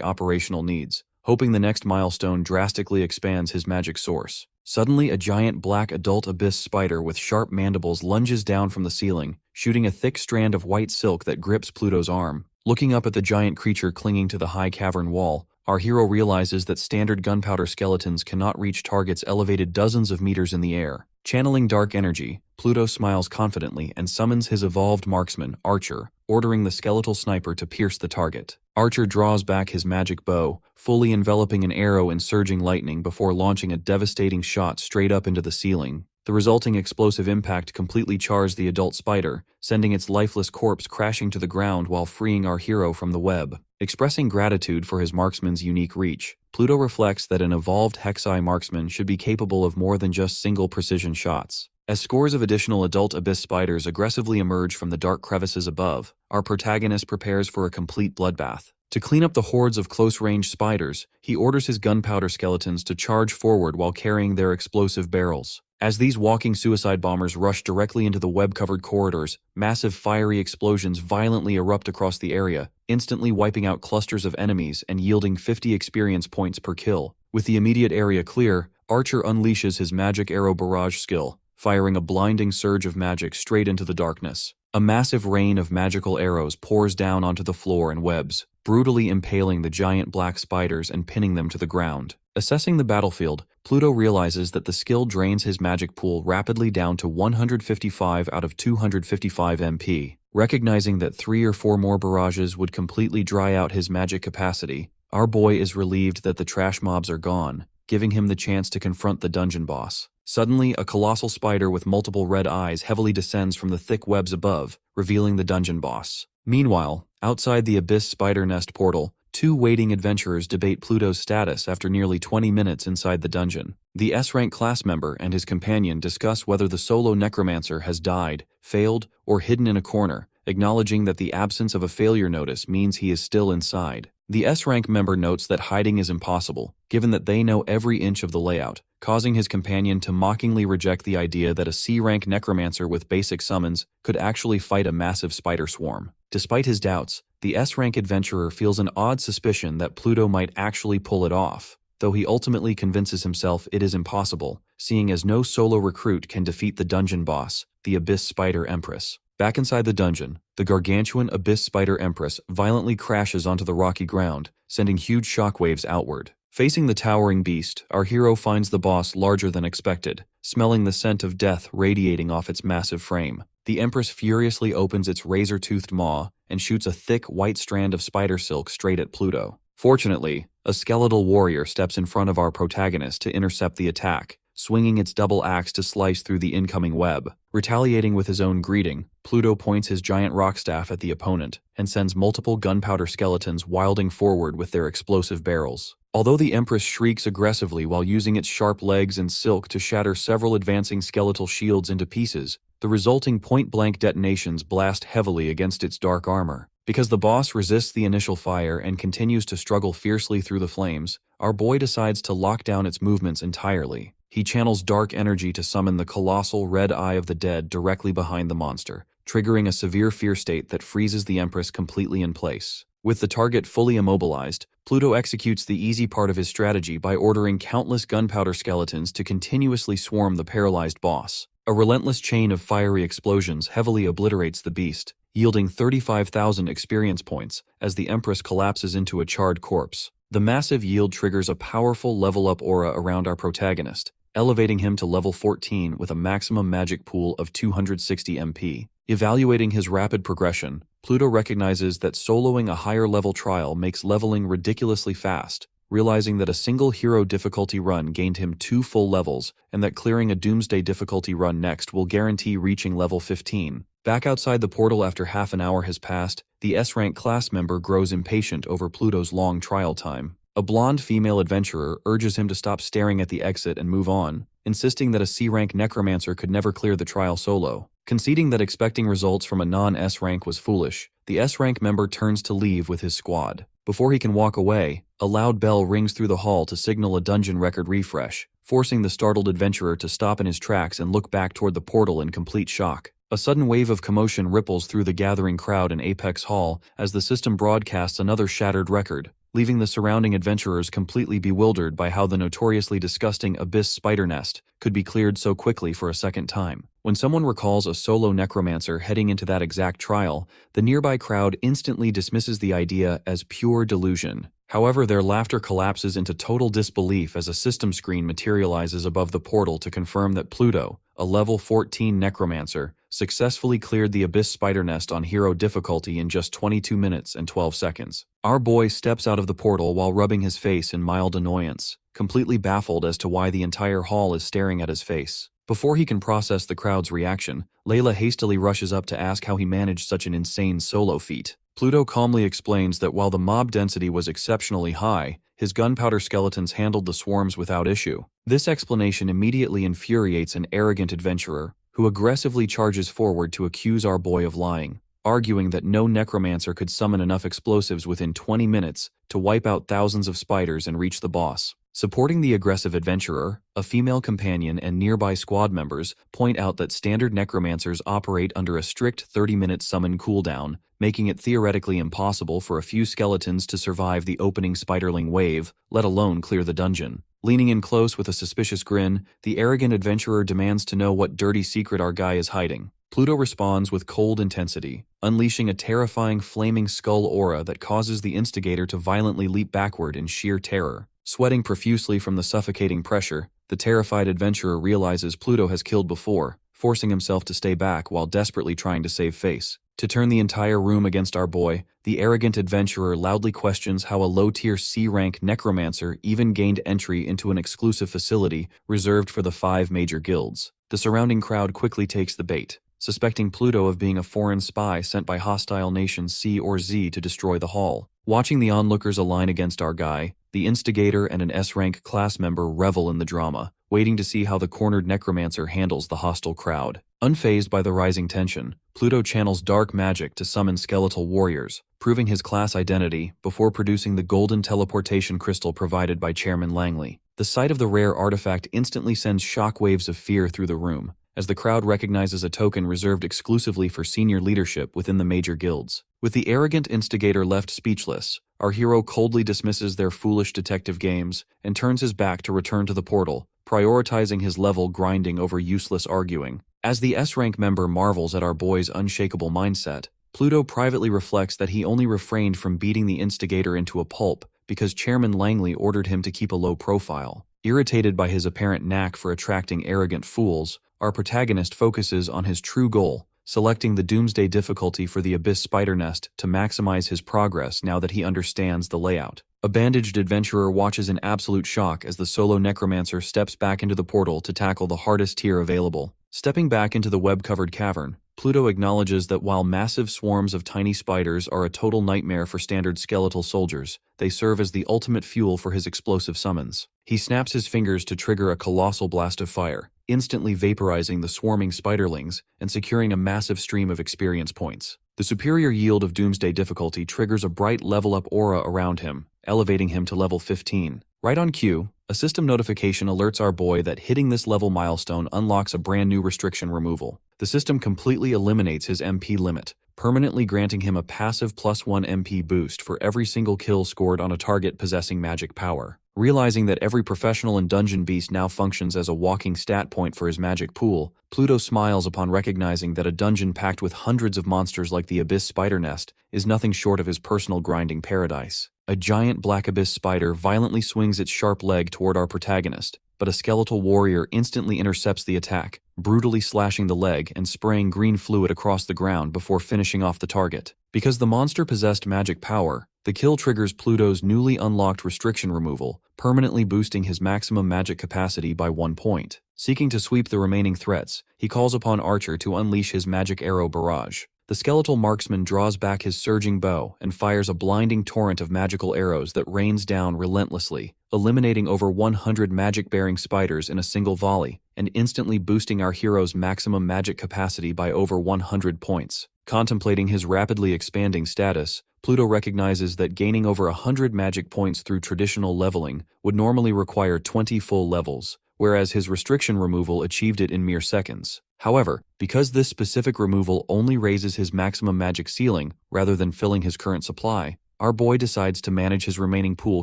operational needs, hoping the next milestone drastically expands his magic source. Suddenly, a giant black adult abyss spider with sharp mandibles lunges down from the ceiling, shooting a thick strand of white silk that grips Pluto's arm. Looking up at the giant creature clinging to the high cavern wall, our hero realizes that standard gunpowder skeletons cannot reach targets elevated dozens of meters in the air. Channeling dark energy, Pluto smiles confidently and summons his evolved marksman, Archer, ordering the skeletal sniper to pierce the target. Archer draws back his magic bow, fully enveloping an arrow in surging lightning before launching a devastating shot straight up into the ceiling. The resulting explosive impact completely chars the adult spider, sending its lifeless corpse crashing to the ground while freeing our hero from the web. Expressing gratitude for his marksman's unique reach, Pluto reflects that an evolved Hexi marksman should be capable of more than just single precision shots. As scores of additional adult abyss spiders aggressively emerge from the dark crevices above, our protagonist prepares for a complete bloodbath. To clean up the hordes of close-range spiders, he orders his gunpowder skeletons to charge forward while carrying their explosive barrels. As these walking suicide bombers rush directly into the web-covered corridors, massive fiery explosions violently erupt across the area, instantly wiping out clusters of enemies and yielding 50 experience points per kill. With the immediate area clear, Archer unleashes his magic arrow barrage skill, firing a blinding surge of magic straight into the darkness. A massive rain of magical arrows pours down onto the floor and webs, brutally impaling the giant black spiders and pinning them to the ground. Assessing the battlefield, Pluto realizes that the skill drains his magic pool rapidly down to 155 out of 255 MP. Recognizing that 3 or 4 more barrages would completely dry out his magic capacity, our boy is relieved that the trash mobs are gone, giving him the chance to confront the dungeon boss. Suddenly, a colossal spider with multiple red eyes heavily descends from the thick webs above, revealing the dungeon boss. Meanwhile, outside the Abyss Spider Nest portal, 2 waiting adventurers debate Pluto's status after nearly 20 minutes inside the dungeon. The S-rank class member and his companion discuss whether the solo necromancer has died, failed, or hidden in a corner, acknowledging that the absence of a failure notice means he is still inside. The S-rank member notes that hiding is impossible, given that they know every inch of the layout, causing his companion to mockingly reject the idea that a C-rank necromancer with basic summons could actually fight a massive spider swarm. Despite his doubts, the S-rank adventurer feels an odd suspicion that Pluto might actually pull it off, though he ultimately convinces himself it is impossible, seeing as no solo recruit can defeat the dungeon boss, the Abyss Spider Empress. Back inside the dungeon, the gargantuan Abyss Spider Empress violently crashes onto the rocky ground, sending huge shockwaves outward. Facing the towering beast, our hero finds the boss larger than expected, smelling the scent of death radiating off its massive frame. The Empress furiously opens its razor-toothed maw and shoots a thick white strand of spider silk straight at Pluto. Fortunately, a skeletal warrior steps in front of our protagonist to intercept the attack, swinging its double axe to slice through the incoming web. Retaliating with his own greeting, Pluto points his giant rock staff at the opponent and sends multiple gunpowder skeletons wilding forward with their explosive barrels. Although the Empress shrieks aggressively while using its sharp legs and silk to shatter several advancing skeletal shields into pieces, the resulting point-blank detonations blast heavily against its dark armor. Because the boss resists the initial fire and continues to struggle fiercely through the flames, our boy decides to lock down its movements entirely. He channels dark energy to summon the colossal red eye of the dead directly behind the monster, triggering a severe fear state that freezes the Empress completely in place. With the target fully immobilized, Pluto executes the easy part of his strategy by ordering countless gunpowder skeletons to continuously swarm the paralyzed boss. A relentless chain of fiery explosions heavily obliterates the beast, yielding 35,000 experience points as the Empress collapses into a charred corpse. The massive yield triggers a powerful level-up aura around our protagonist, elevating him to level 14 with a maximum magic pool of 260 MP. Evaluating his rapid progression, Pluto recognizes that soloing a higher-level trial makes leveling ridiculously fast, realizing that a single hero difficulty run gained him 2 full levels and that clearing a Doomsday difficulty run next will guarantee reaching level 15. Back outside the portal after half an hour has passed, the S-rank class member grows impatient over Pluto's long trial time. A blonde female adventurer urges him to stop staring at the exit and move on, insisting that a C-rank necromancer could never clear the trial solo. Conceding that expecting results from a non-S rank was foolish, the S-rank member turns to leave with his squad. Before he can walk away, a loud bell rings through the hall to signal a dungeon record refresh, forcing the startled adventurer to stop in his tracks and look back toward the portal in complete shock. A sudden wave of commotion ripples through the gathering crowd in Apex Hall as the system broadcasts another shattered record, leaving the surrounding adventurers completely bewildered by how the notoriously disgusting Abyss Spider Nest could be cleared so quickly for a second time. When someone recalls a solo necromancer heading into that exact trial, the nearby crowd instantly dismisses the idea as pure delusion. However, their laughter collapses into total disbelief as a system screen materializes above the portal to confirm that Pluto, a level 14 necromancer, successfully cleared the Abyss Spider Nest on hero difficulty in just 22 minutes and 12 seconds. Our boy steps out of the portal while rubbing his face in mild annoyance, completely baffled as to why the entire hall is staring at his face. Before he can process the crowd's reaction, Layla hastily rushes up to ask how he managed such an insane solo feat. Pluto calmly explains that while the mob density was exceptionally high, his gunpowder skeletons handled the swarms without issue. This explanation immediately infuriates an arrogant adventurer, who aggressively charges forward to accuse our boy of lying, arguing that no necromancer could summon enough explosives within 20 minutes to wipe out thousands of spiders and reach the boss. Supporting the aggressive adventurer, a female companion and nearby squad members point out that standard necromancers operate under a strict 30-minute summon cooldown, making it theoretically impossible for a few skeletons to survive the opening spiderling wave, let alone clear the dungeon. Leaning in close with a suspicious grin, the arrogant adventurer demands to know what dirty secret our guy is hiding. Pluto responds with cold intensity, unleashing a terrifying flaming skull aura that causes the instigator to violently leap backward in sheer terror. Sweating profusely from the suffocating pressure, the terrified adventurer realizes Pluto has killed before, forcing himself to stay back while desperately trying to save face. To turn the entire room against our boy, the arrogant adventurer loudly questions how a low-tier C-rank necromancer even gained entry into an exclusive facility reserved for the 5 major guilds. The surrounding crowd quickly takes the bait, suspecting Pluto of being a foreign spy sent by hostile nations C or Z to destroy the hall. Watching the onlookers align against our guy, the instigator and an S-rank class member revel in the drama, waiting to see how the cornered necromancer handles the hostile crowd. Unfazed by the rising tension, Pluto channels dark magic to summon skeletal warriors, proving his class identity before producing the golden teleportation crystal provided by Chairman Langley. The sight of the rare artifact instantly sends shockwaves of fear through the room, as the crowd recognizes a token reserved exclusively for senior leadership within the major guilds. With the arrogant instigator left speechless, our hero coldly dismisses their foolish detective games and turns his back to return to the portal, prioritizing his level grinding over useless arguing. As the S-rank member marvels at our boy's unshakable mindset, Pluto privately reflects that he only refrained from beating the instigator into a pulp because Chairman Langley ordered him to keep a low profile. Irritated by his apparent knack for attracting arrogant fools, our protagonist focuses on his true goal, selecting the Doomsday difficulty for the Abyss Spider Nest to maximize his progress now that he understands the layout. A bandaged adventurer watches in absolute shock as the solo necromancer steps back into the portal to tackle the hardest tier available. Stepping back into the web-covered cavern, Pluto acknowledges that while massive swarms of tiny spiders are a total nightmare for standard skeletal soldiers, they serve as the ultimate fuel for his explosive summons. He snaps his fingers to trigger a colossal blast of fire, instantly vaporizing the swarming spiderlings and securing a massive stream of experience points. The superior yield of Doomsday difficulty triggers a bright level-up aura around him, elevating him to level 15. Right on cue, a system notification alerts our boy that hitting this level milestone unlocks a brand new restriction removal. The system completely eliminates his MP limit, permanently granting him a passive +1 MP boost for every single kill scored on a target possessing magic power. Realizing that every professional and dungeon beast now functions as a walking stat point for his magic pool, Pluto smiles upon recognizing that a dungeon packed with hundreds of monsters like the Abyss Spider Nest is nothing short of his personal grinding paradise. A giant black abyss spider violently swings its sharp leg toward our protagonist, but a skeletal warrior instantly intercepts the attack, brutally slashing the leg and spraying green fluid across the ground before finishing off the target. Because the monster possessed magic power, the kill triggers Pluto's newly unlocked restriction removal, permanently boosting his maximum magic capacity by 1 point. Seeking to sweep the remaining threats, he calls upon Archer to unleash his magic arrow barrage. The skeletal marksman draws back his surging bow and fires a blinding torrent of magical arrows that rains down relentlessly, eliminating over 100 magic-bearing spiders in a single volley, and instantly boosting our hero's maximum magic capacity by over 100 points. Contemplating his rapidly expanding status, Pluto recognizes that gaining over 100 magic points through traditional leveling would normally require 20 full levels, whereas his restriction removal achieved it in mere seconds. However, because this specific removal only raises his maximum magic ceiling rather than filling his current supply, our boy decides to manage his remaining pool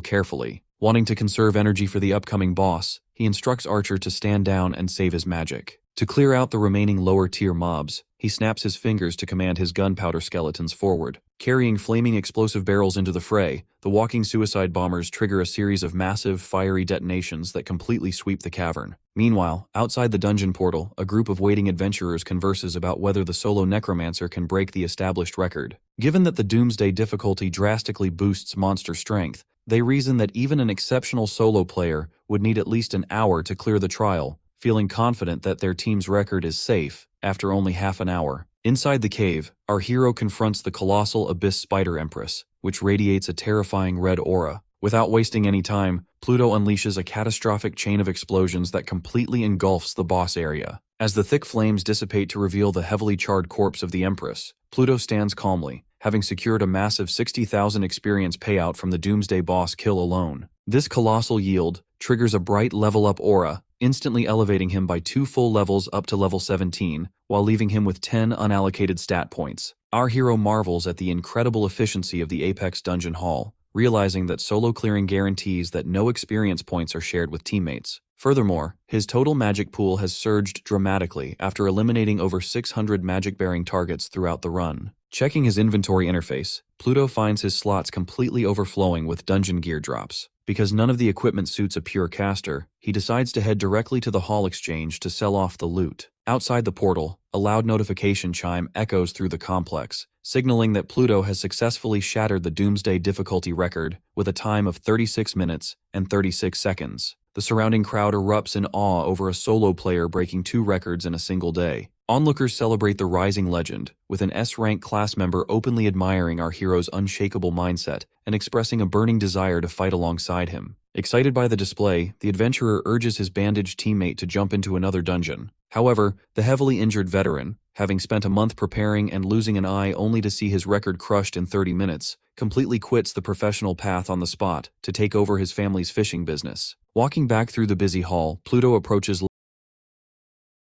carefully. Wanting to conserve energy for the upcoming boss, he instructs Archer to stand down and save his magic. To clear out the remaining lower-tier mobs, he snaps his fingers to command his gunpowder skeletons forward. Carrying flaming explosive barrels into the fray, the walking suicide bombers trigger a series of massive, fiery detonations that completely sweep the cavern. Meanwhile, outside the dungeon portal, a group of waiting adventurers converses about whether the solo necromancer can break the established record. Given that the Doomsday difficulty drastically boosts monster strength, they reason that even an exceptional solo player would need at least an hour to clear the trial, feeling confident that their team's record is safe after only half an hour. Inside the cave, our hero confronts the colossal Abyss Spider Empress, which radiates a terrifying red aura. Without wasting any time, Pluto unleashes a catastrophic chain of explosions that completely engulfs the boss area. As the thick flames dissipate to reveal the heavily charred corpse of the Empress, Pluto stands calmly, having secured a massive 60,000 experience payout from the Doomsday boss kill alone. This colossal yield triggers a bright level-up aura, instantly elevating him by 2 full levels up to level 17, while leaving him with 10 unallocated stat points. Our hero marvels at the incredible efficiency of the Apex Dungeon Hall, realizing that solo clearing guarantees that no experience points are shared with teammates. Furthermore, his total magic pool has surged dramatically after eliminating over 600 magic-bearing targets throughout the run. Checking his inventory interface, Pluto finds his slots completely overflowing with dungeon gear drops. Because none of the equipment suits a pure caster, he decides to head directly to the hall exchange to sell off the loot. Outside the portal, a loud notification chime echoes through the complex, signaling that Pluto has successfully shattered the Doomsday difficulty record with a time of 36 minutes and 36 seconds. The surrounding crowd erupts in awe over a solo player breaking 2 records in a single day. Onlookers celebrate the rising legend, with an S-rank class member openly admiring our hero's unshakable mindset and expressing a burning desire to fight alongside him. Excited by the display, the adventurer urges his bandaged teammate to jump into another dungeon. However, the heavily injured veteran, having spent a month preparing and losing an eye only to see his record crushed in 30 minutes, completely quits the professional path on the spot to take over his family's fishing business. Walking back through the busy hall, Pluto approaches